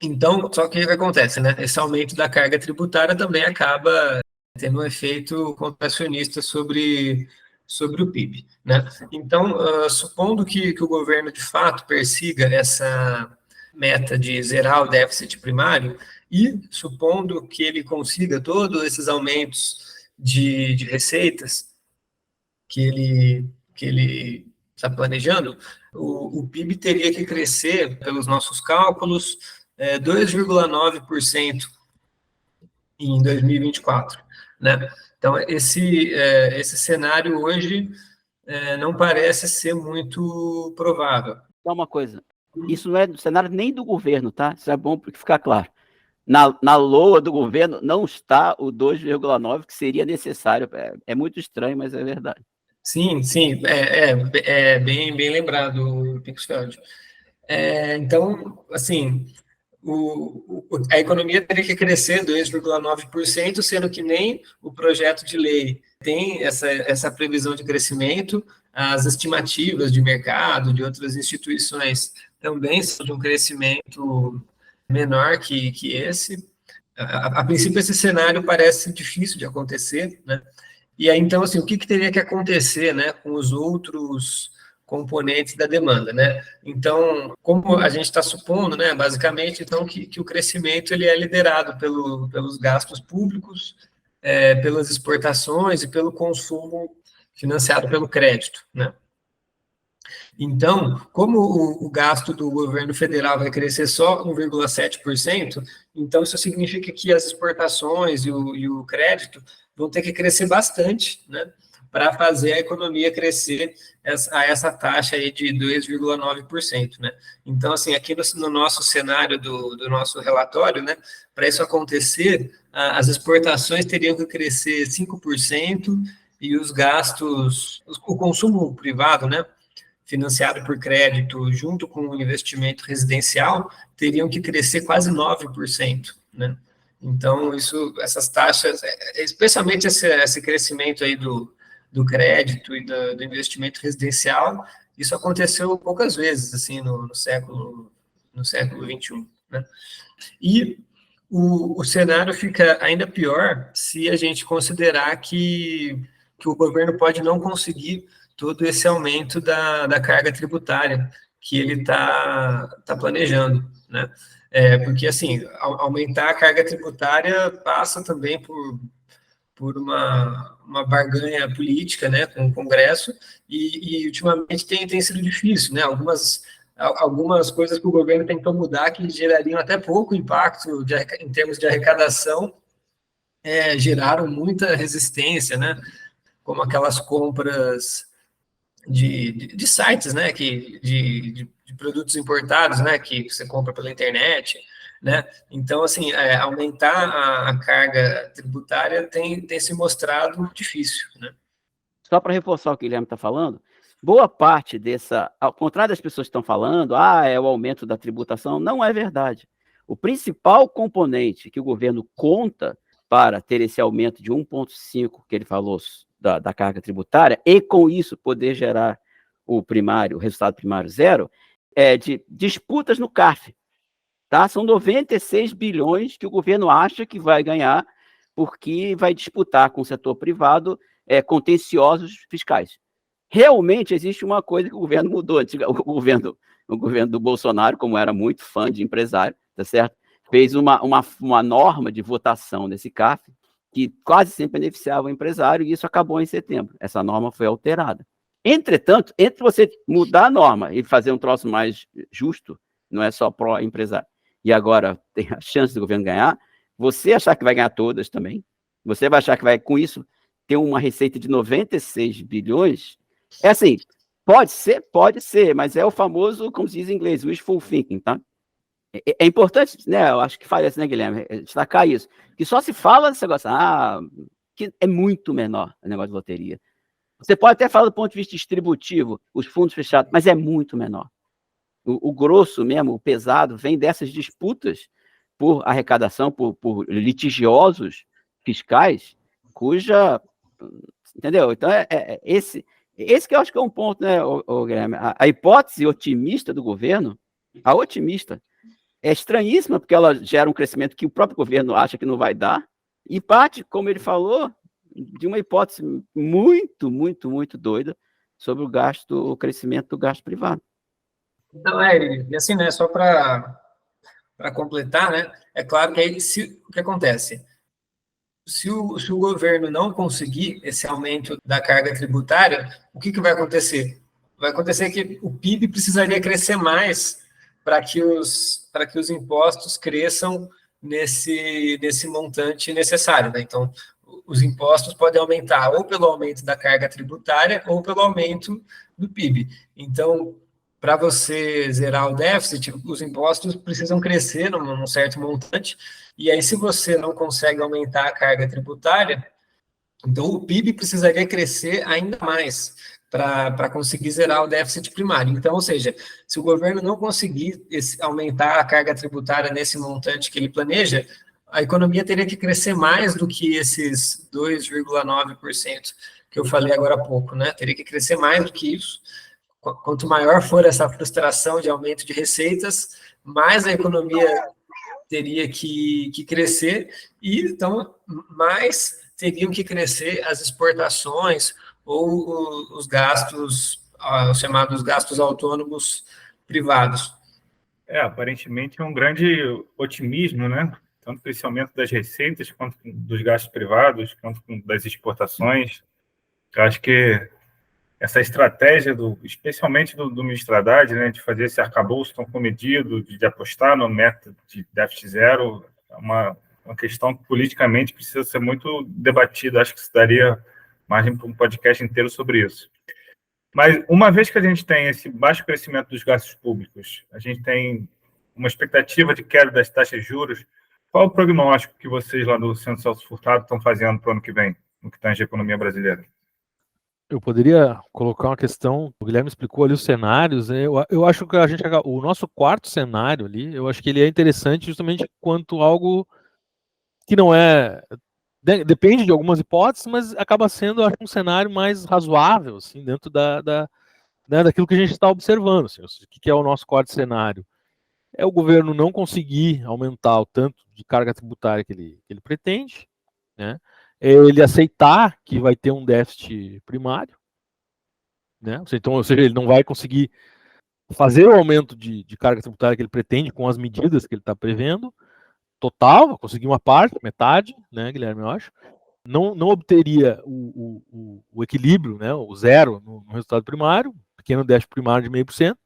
D: Então, só que o que acontece, né? Esse aumento da carga tributária também acaba tendo um efeito contracionista sobre o PIB, né? Então, supondo que o governo de fato persiga essa meta de zerar o déficit primário e supondo que ele consiga todos esses aumentos de receitas que ele está planejando, o PIB teria que crescer, pelos nossos cálculos, 2,9% em 2024, né? Então, esse cenário hoje não parece ser muito provável.
C: Só uma coisa, isso não é do cenário nem do governo, tá? Isso é bom para ficar claro. na LOA do governo não está o 2,9 que seria necessário. É muito estranho, mas é verdade.
D: Sim, é bem lembrado, Pixfeld. Então, assim, a economia teria que crescer 2,9%, sendo que nem o projeto de lei tem essa previsão de crescimento, as estimativas de mercado, de outras instituições também são de um crescimento menor que esse. A princípio, esse cenário parece difícil de acontecer, né? E aí, então, assim, o que teria que acontecer, né, com os outros componentes da demanda, né? Então, como a gente está supondo, né, basicamente, então, que o crescimento ele é liderado pelos gastos públicos, pelas exportações e pelo consumo financiado pelo crédito, né? Então, como o gasto do governo federal vai crescer só 1,7%, então isso significa que as exportações e o crédito vão ter que crescer bastante, né, para fazer a economia crescer a essa taxa aí de 2,9%, né? Então, assim, aqui no nosso cenário do nosso relatório, né, para isso acontecer, as exportações teriam que crescer 5% e os gastos, o consumo privado, né, financiado por crédito, junto com o investimento residencial, teriam que crescer quase 9%, né? Então, essas taxas, especialmente esse crescimento aí do crédito e do investimento residencial, isso aconteceu poucas vezes, assim, no século XXI, né? E o cenário fica ainda pior se a gente considerar que o governo pode não conseguir todo esse aumento da carga tributária que ele está planejando, né? Porque, assim, aumentar a carga tributária passa também por uma barganha política, né, com o Congresso, e ultimamente tem sido difícil, né? Algumas coisas que o governo tentou mudar que gerariam até pouco impacto em termos de arrecadação, geraram muita resistência, né? Como aquelas compras de sites, né, de produtos importados, né, que você compra pela internet, né? Então, assim, aumentar a carga tributária tem se mostrado difícil, né?
C: Só para reforçar o que o Guilherme está falando, boa parte ao contrário das pessoas que estão falando, é o aumento da tributação, não é verdade. O principal componente que o governo conta para ter esse aumento de 1,5 que ele falou da carga tributária, e com isso poder gerar o resultado primário zero, de disputas no CARF. Tá? São 96 bilhões que o governo acha que vai ganhar, porque vai disputar com o setor privado contenciosos fiscais. Realmente existe uma coisa que o governo mudou. O governo do Bolsonaro, como era muito fã de empresário, tá certo? Fez uma norma de votação nesse CARF que quase sempre beneficiava o empresário, e isso acabou em setembro. Essa norma foi alterada. Entretanto, entre você mudar a norma e fazer um troço mais justo, não é só pró-empresário, e agora tem a chance do governo ganhar, você achar que vai ganhar todas também, você vai achar que vai, com isso, ter uma receita de 96 bilhões, assim, pode ser, mas é o famoso, como se diz em inglês, wishful thinking, tá? É importante, né, eu acho que faz isso, né, Guilherme, destacar isso, que só se fala desse negócio, que é muito menor o negócio de loteria. Você pode até falar do ponto de vista distributivo, os fundos fechados, mas é muito menor. O grosso mesmo, o pesado, vem dessas disputas por arrecadação, por litigiosos fiscais, cuja... Entendeu? Então, esse que eu acho que é um ponto, né, Guilherme? A hipótese otimista do governo, a otimista, é estranhíssima, porque ela gera um crescimento que o próprio governo acha que não vai dar, e parte, como ele falou, de uma hipótese muito, muito, muito doida sobre o crescimento do gasto privado.
D: Então, e assim, né, só para completar, né, é claro que aí, o que acontece? Se o governo não conseguir esse aumento da carga tributária, o que vai acontecer? Vai acontecer que o PIB precisaria crescer mais para que os impostos cresçam nesse montante necessário, né? Então, os impostos podem aumentar ou pelo aumento da carga tributária ou pelo aumento do PIB. Então, para você zerar o déficit, os impostos precisam crescer num certo montante, e aí se você não consegue aumentar a carga tributária, então o PIB precisaria crescer ainda mais para conseguir zerar o déficit primário. Então, ou seja, se o governo não conseguir aumentar a carga tributária nesse montante que ele planeja, a economia teria que crescer mais do que esses 2,9% que eu falei agora há pouco, né? Teria que crescer mais do que isso. Quanto maior for essa frustração de aumento de receitas, mais a economia teria que crescer, e então mais teriam que crescer as exportações ou os gastos, os chamados gastos autônomos privados.
E: Aparentemente é um grande otimismo, né? Tanto com esse aumento das receitas, quanto dos gastos privados, quanto das exportações. Eu acho que essa estratégia, especialmente do ministro Haddad, né, de fazer esse arcabouço tão comedido, de apostar no método de déficit zero, é uma questão que politicamente precisa ser muito debatida. Acho que isso daria margem para um podcast inteiro sobre isso. Mas uma vez que a gente tem esse baixo crescimento dos gastos públicos, a gente tem uma expectativa de queda das taxas de juros, qual o prognóstico que vocês lá do Centro Celso Furtado estão fazendo para o ano que vem, no que tange a economia brasileira?
B: Eu poderia colocar uma questão, o Guilherme explicou ali os cenários, né? Eu acho que o nosso quarto cenário ali, eu acho que ele é interessante justamente quanto algo que não é, depende de algumas hipóteses, mas acaba sendo, acho, um cenário mais razoável, assim, dentro né, daquilo que a gente está observando. Assim, o que é o nosso quarto cenário? É o governo não conseguir aumentar o tanto de carga tributária que ele pretende, né? Ele aceitar que vai ter um déficit primário, né? Então, ou seja, ele não vai conseguir fazer o aumento de carga tributária que ele pretende com as medidas que ele está prevendo, total, vai conseguir uma parte, metade, né, Guilherme, eu acho. Não obteria o equilíbrio, né, o zero no resultado primário, pequeno déficit primário de 0,5%,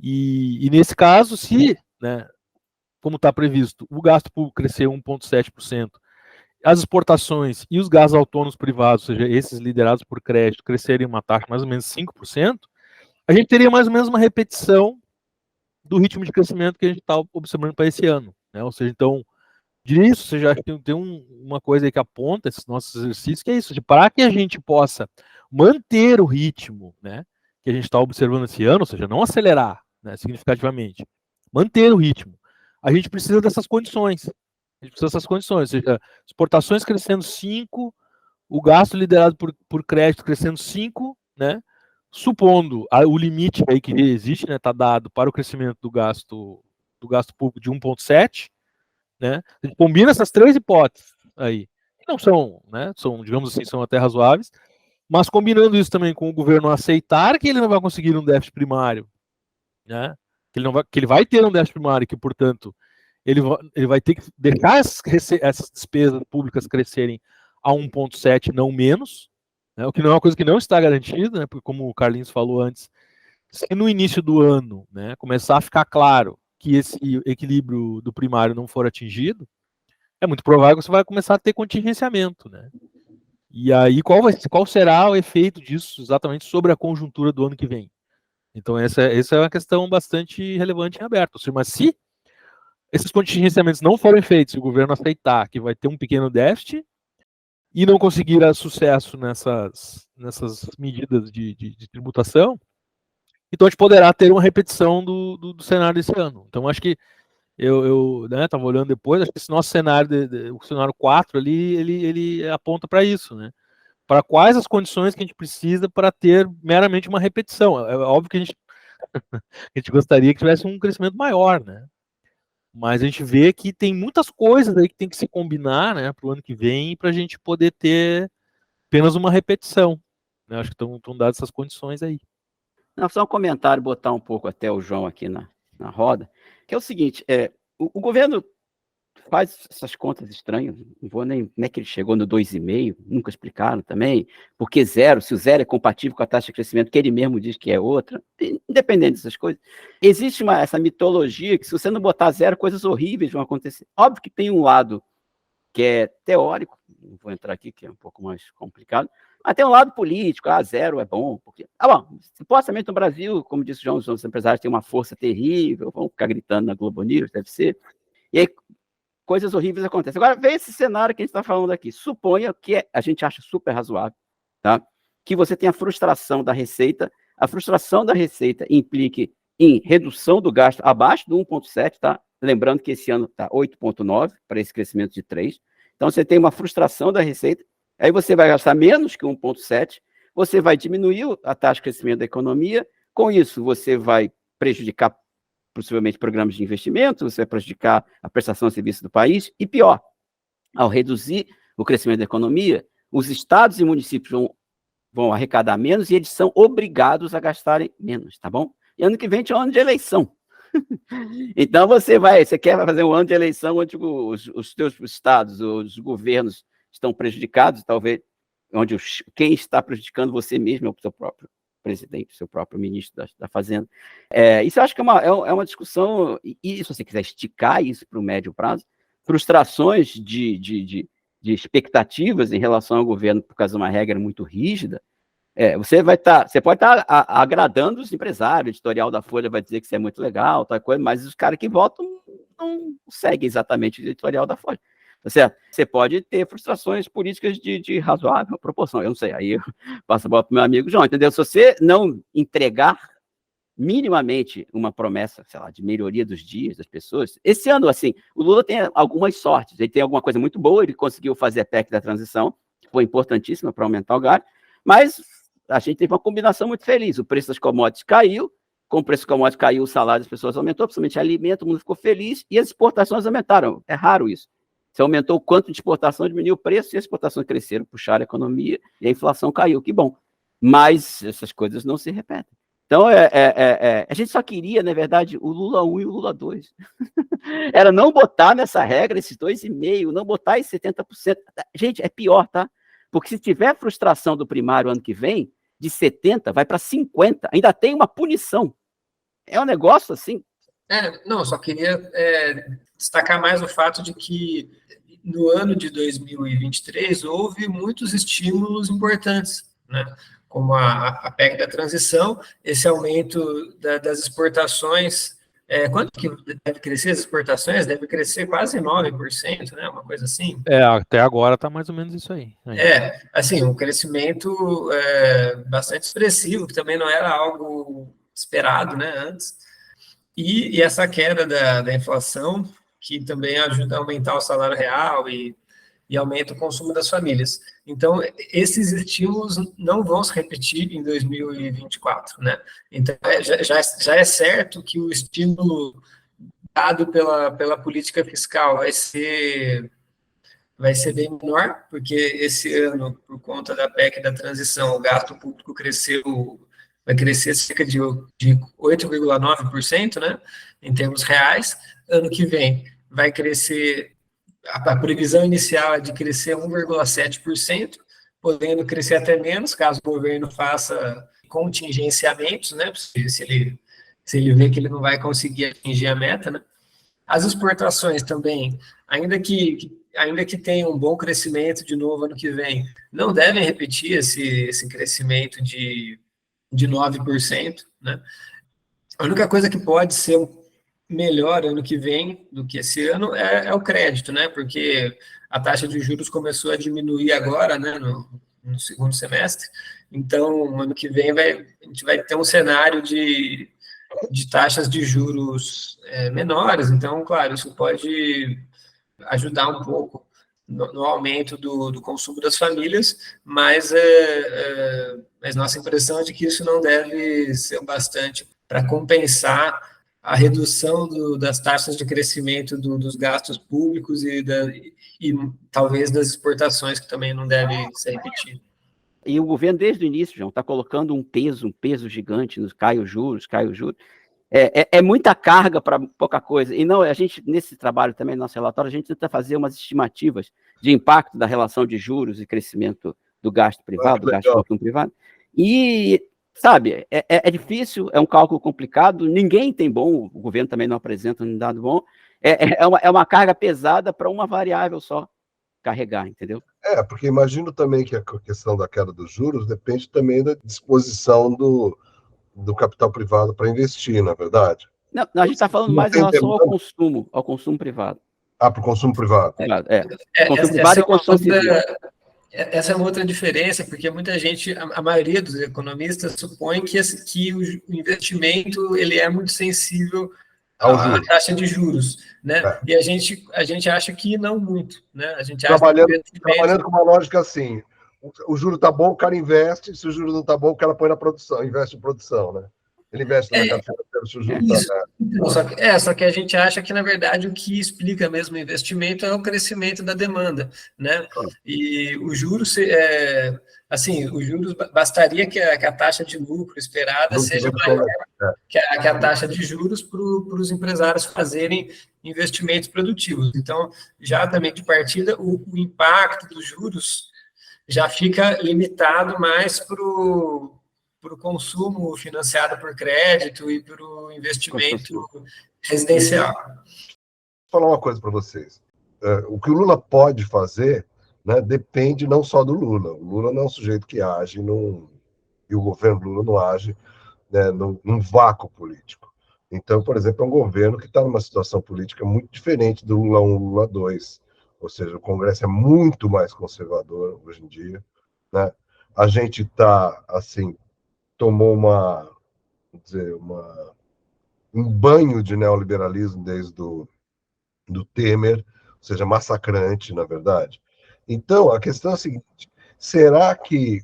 B: e nesse caso, se, né, como está previsto, o gasto público crescer 1,7%, as exportações e os gastos autônomos privados, ou seja, esses liderados por crédito, crescerem uma taxa mais ou menos 5%, a gente teria mais ou menos uma repetição do ritmo de crescimento que a gente está observando para esse ano, né? Ou seja, então, disso, você já tem uma coisa aí que aponta esses nossos exercícios, que é isso, de para que a gente possa manter o ritmo, né, que a gente está observando esse ano, ou seja, não acelerar, né, significativamente, manter o ritmo, a gente precisa dessas condições. A gente precisa dessas condições, ou seja, exportações crescendo 5%, o gasto liderado por crédito crescendo 5%, né? Supondo o limite aí que existe, né, está dado para o crescimento do gasto público de 1,7%, né? A gente combina essas três hipóteses aí, que não são, né, são, digamos assim, são até razoáveis, mas combinando isso também com o governo aceitar que ele não vai conseguir um déficit primário, né? Que ele vai ter um déficit primário, que, portanto, ele vai ter que deixar essas despesas públicas crescerem a 1,7, não menos, né, o que não é uma coisa que não está garantida, né, porque, como o Carlinhos falou antes, se no início do ano, né, começar a ficar claro que esse equilíbrio do primário não for atingido, é muito provável que você vai começar a ter contingenciamento, né? E aí, qual será o efeito disso exatamente sobre a conjuntura do ano que vem? Então, essa é uma questão bastante relevante e aberta. Mas se esses contingenciamentos não forem feitos, se o governo aceitar que vai ter um pequeno déficit e não conseguir sucesso nessas medidas de tributação, então a gente poderá ter uma repetição do cenário desse ano. Então, acho que eu estava olhando depois, acho que esse nosso cenário, o cenário 4 ali, ele aponta para isso, né? Para quais as condições que a gente precisa para ter meramente uma repetição. É óbvio que a gente gostaria que tivesse um crescimento maior, né? Mas a gente vê que tem muitas coisas aí que tem que se combinar, né, para o ano que vem, para a gente poder ter apenas uma repetição, né? Acho que estão dadas essas condições aí.
C: Não, só um comentário, botar um pouco até o João aqui na roda, que é o seguinte, o governo faz essas contas estranhas, não vou nem como é que ele chegou no 2,5%, nunca explicaram também, porque zero, se o zero é compatível com a taxa de crescimento, que ele mesmo diz que é outra, independente dessas coisas, existe essa mitologia que se você não botar zero, coisas horríveis vão acontecer. Óbvio que tem um lado que é teórico, não vou entrar aqui, que é um pouco mais complicado, Mas tem um lado político, zero é bom. Porque... bom, supostamente no Brasil, como disse o João, os empresários têm uma força terrível, vão ficar gritando na Globo News, deve ser. E aí, coisas horríveis acontecem. Agora, vê esse cenário que a gente está falando aqui. Suponha que a gente acha super razoável, tá? Que você tenha frustração da receita. A frustração da receita implique em redução do gasto abaixo do 1,7, tá? Lembrando que esse ano está 8,9 para esse crescimento de 3. Então, você tem uma frustração da receita, aí você vai gastar menos que 1,7, você vai diminuir a taxa de crescimento da economia, com isso você vai prejudicar possivelmente programas de investimento, você vai prejudicar a prestação de serviço do país, e pior, ao reduzir o crescimento da economia, os estados e municípios vão arrecadar menos e eles são obrigados a gastarem menos, tá bom? E ano que vem é um ano de eleição. Então você quer fazer um ano de eleição onde os teus estados, os governos estão prejudicados, talvez, onde quem está prejudicando você mesmo é o seu próprio presidente, o seu próprio ministro da Fazenda. Isso eu acho que é uma discussão, e se você quiser esticar isso para o médio prazo, frustrações de expectativas em relação ao governo por causa de uma regra muito rígida, você pode estar agradando os empresários, o editorial da Folha vai dizer que isso é muito legal, tal coisa, mas os caras que votam não seguem exatamente o editorial da Folha. Tá certo? Você pode ter frustrações políticas de razoável proporção, eu não sei, aí eu passo a bola para o meu amigo João, entendeu? Se você não entregar minimamente uma promessa, sei lá, de melhoria dos dias das pessoas, esse ano, assim, o Lula tem algumas sortes, ele tem alguma coisa muito boa, ele conseguiu fazer a PEC da transição, que foi importantíssima para aumentar o gasto, mas a gente teve uma combinação muito feliz, o preço das commodities caiu, com o preço das commodities caiu, o salário das pessoas aumentou, principalmente alimento, o mundo ficou feliz, e as exportações aumentaram, é raro isso. Você aumentou o quanto de exportação, diminuiu o preço, e as exportações cresceram, puxaram a economia, e a inflação caiu, que bom. Mas essas coisas não se repetem. Então, a gente só queria, na verdade, o Lula 1 e o Lula 2. Era não botar nessa regra esses 2,5%, não botar esses 70%. Gente, é pior, tá? Porque se tiver frustração do primário ano que vem, de 70% vai para 50%. Ainda tem uma punição. É um negócio assim.
D: Não, só queria destacar mais o fato de que no ano de 2023 houve muitos estímulos importantes, né? Como a PEC da transição, esse aumento das exportações. Quanto que deve crescer as exportações? Deve crescer quase 9%, né? Uma coisa assim.
B: Até agora está mais ou menos isso aí.
D: Assim, um crescimento bastante expressivo, que também não era algo esperado, né, antes. E essa queda da inflação, que também ajuda a aumentar o salário real e aumenta o consumo das famílias. Então, esses estímulos não vão se repetir em 2024, né? Então, já é certo que o estímulo dado pela política fiscal vai ser bem menor, porque esse ano, por conta da PEC da transição, o gasto público vai crescer cerca de 8,9%, né, em termos reais. Ano que vem vai crescer, a previsão inicial é de crescer 1,7%, podendo crescer até menos, caso o governo faça contingenciamentos, né, se ele vê que ele não vai conseguir atingir a meta, né. As exportações também, ainda que tenha um bom crescimento de novo ano que vem, não devem repetir esse crescimento de 9%, né? A única coisa que pode ser melhor ano que vem do que esse ano é o crédito, né? Porque a taxa de juros começou a diminuir agora, né? No segundo semestre. Então, ano que vem a gente vai ter um cenário de taxas de juros menores. Então, claro, isso pode ajudar um pouco no aumento do consumo das famílias, mas nossa impressão é de que isso não deve ser o bastante para compensar a redução das taxas de crescimento dos gastos públicos e talvez das exportações, que também não deve ser repetido.
C: E o governo, desde o início, João, está colocando um peso gigante nos cai os juros. É muita carga para pouca coisa. E não, a gente, nesse trabalho também, no nosso relatório, a gente tenta fazer umas estimativas de impacto da relação de juros e crescimento do gasto privado, do gasto público privado. E, sabe, é difícil, é um cálculo complicado, ninguém tem bom, o governo também não apresenta um dado bom, é uma carga pesada para uma variável só carregar, entendeu?
A: Porque imagino também que a questão da queda dos juros depende também da disposição do capital privado para investir, na verdade.
C: Não, a gente está falando mais em relação ao consumo privado.
A: Para o consumo privado.
C: Consumo privado e consumo civil.
D: Essa é uma outra diferença, porque muita gente, a maioria dos economistas supõe que o investimento ele é muito sensível à taxa de juros, né? E a gente acha que não muito, né? A gente acha
A: trabalhando com uma lógica assim, o juro está bom, o cara investe, se o juro não está bom, o cara põe na produção, investe em produção, né? Ele investe no mercado financeiro, se o juro está...
D: Só que a gente acha que, na verdade, o que explica mesmo o investimento é o crescimento da demanda, né? E os juros, os juros bastaria que a taxa de lucro esperada seja maior que a taxa de juros para os empresários fazerem investimentos produtivos. Então, já também de partida, o impacto dos juros já fica limitado mais para o consumo financiado por crédito e para o investimento residencial.
A: Vou falar uma coisa para vocês. O que o Lula pode fazer, né, depende não só do Lula. O Lula não é um sujeito que age e o governo Lula não age, né, num vácuo político. Então, por exemplo, é um governo que está numa situação política muito diferente do Lula 1, Lula 2. Ou seja, o Congresso é muito mais conservador hoje em dia, né? A gente está, assim, tomou um banho de neoliberalismo desde do Temer, ou seja, massacrante, na verdade. Então, a questão é a seguinte: será que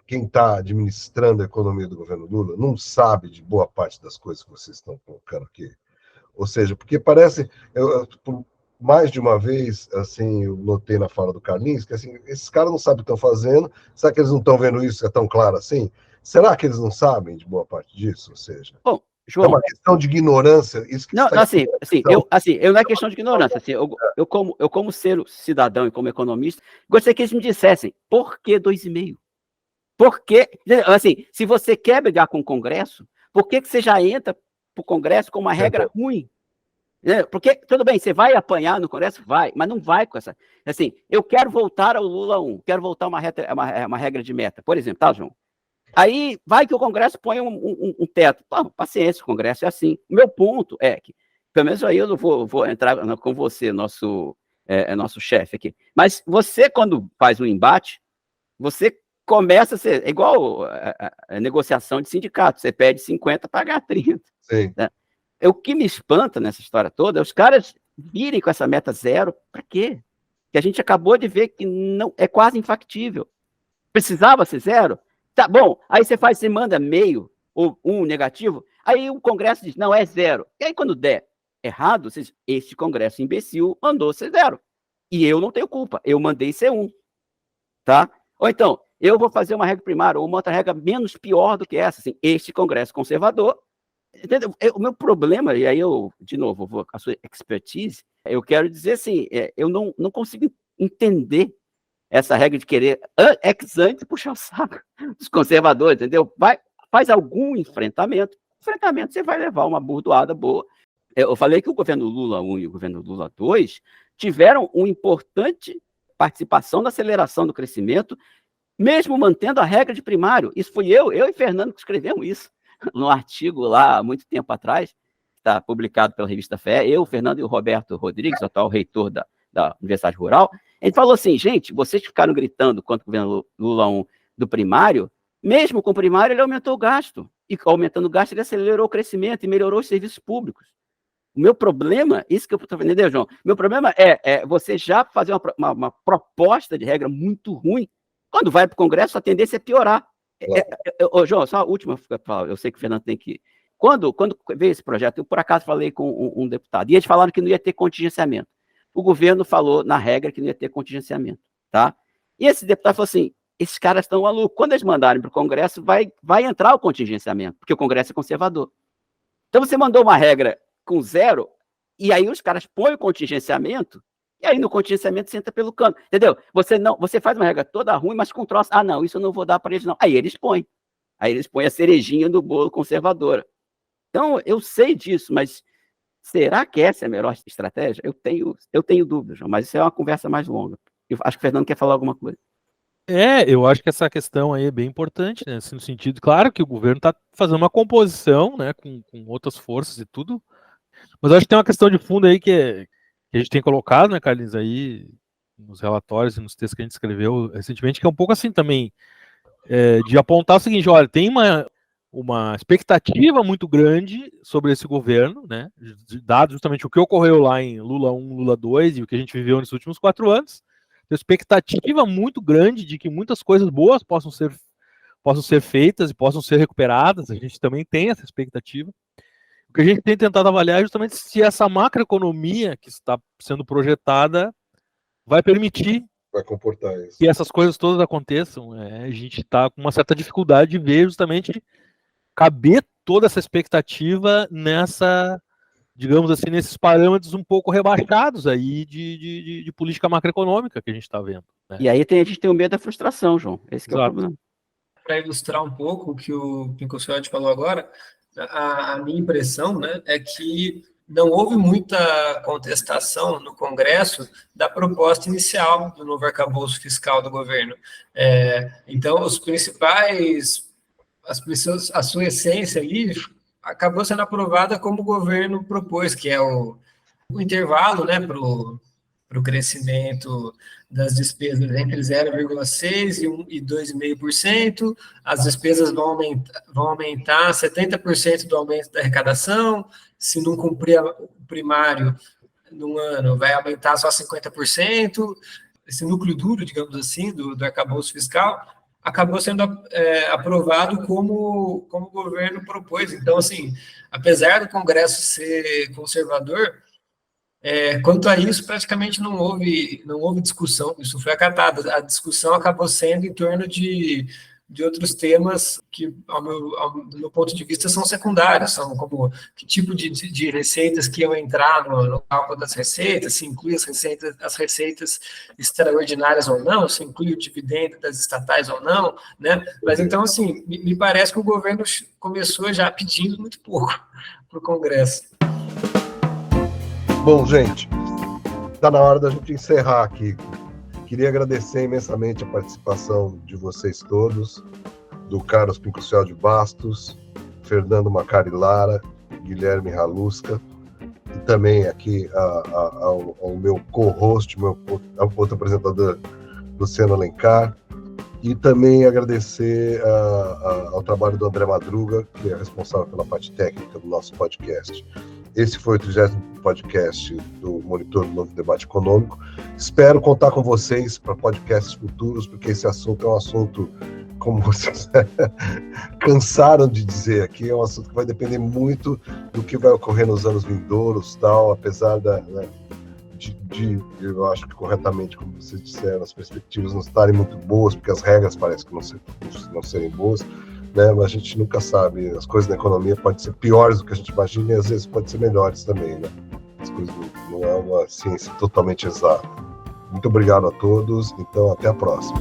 A: quem está administrando a economia do governo Lula não sabe de boa parte das coisas que vocês estão colocando aqui? Ou seja, porque parece, por mais de uma vez, assim, eu notei na fala do Carlinhos, que assim, esses caras não sabem o que estão fazendo, será que eles não estão vendo isso, é tão claro assim? Será que eles não sabem de boa parte disso? Ou seja,
C: bom, João,
A: é uma questão de ignorância. Isso que
C: não, eu não é questão de ignorância. Assim, eu como ser cidadão e como economista, gostaria que eles me dissessem por que 2,5? Por que, assim, se você quer brigar com o Congresso, por que você já entra para o Congresso com uma regra ruim? Porque, tudo bem, você vai apanhar no Congresso? Vai, mas não vai com essa... Assim, eu quero voltar ao Lula 1, quero voltar a uma regra de meta, por exemplo, tá, João? Aí vai que o Congresso põe um teto. Paciência, o Congresso é assim. O meu ponto é que, pelo menos aí eu não vou entrar com você, nosso chefe aqui, mas você, quando faz um embate, você começa a ser igual a negociação de sindicato, você pede 50, paga 30.
A: Sim.
C: Né? O que me espanta nessa história toda é os caras virem com essa meta zero, para quê? Que a gente acabou de ver que não é quase infactível. Precisava ser zero? Tá bom, aí você manda meio ou um negativo, aí o Congresso diz, não, é zero. E aí quando der errado, este Congresso imbecil mandou ser zero. E eu não tenho culpa, eu mandei ser 1. Tá? Ou então, eu vou fazer uma regra primária ou uma outra regra menos pior do que essa, assim, este Congresso conservador. Entendeu? O meu problema, e aí eu, de novo, vou com a sua expertise, eu quero dizer assim, eu não consigo entender essa regra de querer ex ante puxar o saco dos conservadores, entendeu? Faz algum enfrentamento você vai levar uma burdoada boa. Eu falei que o governo Lula 1 e o governo Lula 2 tiveram uma importante participação na aceleração do crescimento, mesmo mantendo a regra de primário. Isso fui eu e Fernando que escrevemos isso no artigo lá há muito tempo atrás, está publicado pela revista Fé, eu, Fernando e o Roberto Rodrigues, atual reitor da Universidade Rural. Ele falou assim, gente, vocês ficaram gritando contra o governo Lula 1 do primário, mesmo com o primário ele aumentou o gasto, e aumentando o gasto ele acelerou o crescimento e melhorou os serviços públicos. O meu problema, isso que eu estou falando, entendeu, João? Meu problema é você já fazer uma proposta de regra muito ruim, quando vai para o Congresso a tendência é piorar. João, só a última, eu sei que o Fernando tem que... Quando veio esse projeto, eu por acaso falei com um deputado, e eles falaram que não ia ter contingenciamento. O governo falou na regra que não ia ter contingenciamento, tá? E esse deputado falou assim, esses caras estão malucos, quando eles mandarem para o Congresso, vai entrar o contingenciamento, porque o Congresso é conservador. Então você mandou uma regra com 0, e aí os caras põem o contingenciamento, e aí no contingenciamento você entra pelo canto, entendeu? Você faz uma regra toda ruim, mas com troço, não, isso eu não vou dar para eles não. Aí eles põem a cerejinha do bolo conservadora. Então, eu sei disso, mas será que essa é a melhor estratégia? Eu tenho dúvidas, mas isso é uma conversa mais longa. Eu acho que o Fernando quer falar alguma coisa.
B: Eu acho que essa questão aí é bem importante, né? Assim, no sentido, claro que o governo está fazendo uma composição, né, com outras forças e tudo, mas eu acho que tem uma questão de fundo aí que a gente tem colocado, né, Carlinhos, aí nos relatórios e nos textos que a gente escreveu recentemente, que é um pouco assim também, de apontar o seguinte: olha, tem uma expectativa muito grande sobre esse governo, né, dado justamente o que ocorreu lá em Lula 1, Lula 2 e o que a gente viveu nos últimos 4 anos, tem expectativa muito grande de que muitas coisas boas possam ser feitas e possam ser recuperadas. A gente também tem essa expectativa. O que a gente tem tentado avaliar é justamente se essa macroeconomia que está sendo projetada vai permitir
A: Vai comportar isso.
B: que essas coisas todas aconteçam. A gente está com uma certa dificuldade de ver justamente caber toda essa expectativa nessa, digamos assim, nesses parâmetros um pouco rebaixados aí de política macroeconômica que a gente está vendo, né?
C: E aí a gente tem o medo da frustração, João. Esse que é o
B: Exato.
C: problema.
D: Para ilustrar um pouco o que o Pincocelli falou agora, a minha impressão, né, é que não houve muita contestação no Congresso da proposta inicial do novo arcabouço fiscal do governo. Então, a sua essência ali acabou sendo aprovada como o governo propôs, que é o intervalo, né, para o crescimento das despesas entre 0,6% e 2,5%, as despesas vão aumentar 70% do aumento da arrecadação, se não cumprir o primário num ano, vai aumentar só 50%, esse núcleo duro, digamos assim, do arcabouço fiscal, acabou sendo aprovado como o governo propôs. Então, assim, apesar do Congresso ser conservador, quanto a isso, praticamente não houve discussão, isso foi acatado. A discussão acabou sendo em torno de outros temas que, do meu ponto de vista, são secundários, são como que tipo de receitas que iam entrar no cálculo das receitas, se inclui as receitas extraordinárias ou não, se inclui o dividendo das estatais ou não, né? Mas então, assim, me parece que o governo começou já pedindo muito pouco para o Congresso.
A: Bom, gente, está na hora da gente encerrar aqui. Queria agradecer imensamente a participação de vocês todos, do Carlos Pincocelli de Bastos, Fernando Macari Lara, Guilherme Haluska, e também aqui ao meu co-host, meu outro apresentador, Luciano Alencar, e também agradecer ao trabalho do André Madruga, que é responsável pela parte técnica do nosso podcast. Esse foi o 30º podcast do Monitor do Novo Debate Econômico. Espero contar com vocês para podcasts futuros, porque esse assunto é um assunto, como vocês cansaram de dizer aqui, é um assunto que vai depender muito do que vai ocorrer nos anos vindouros, tal, apesar de eu acho que corretamente, como vocês disseram, as perspectivas não estarem muito boas, porque as regras parecem que não serem boas, né? Mas a gente nunca sabe, as coisas na economia podem ser piores do que a gente imagina e às vezes podem ser melhores também, né? As coisas não é uma ciência totalmente exata. Muito obrigado a todos, então até a próxima.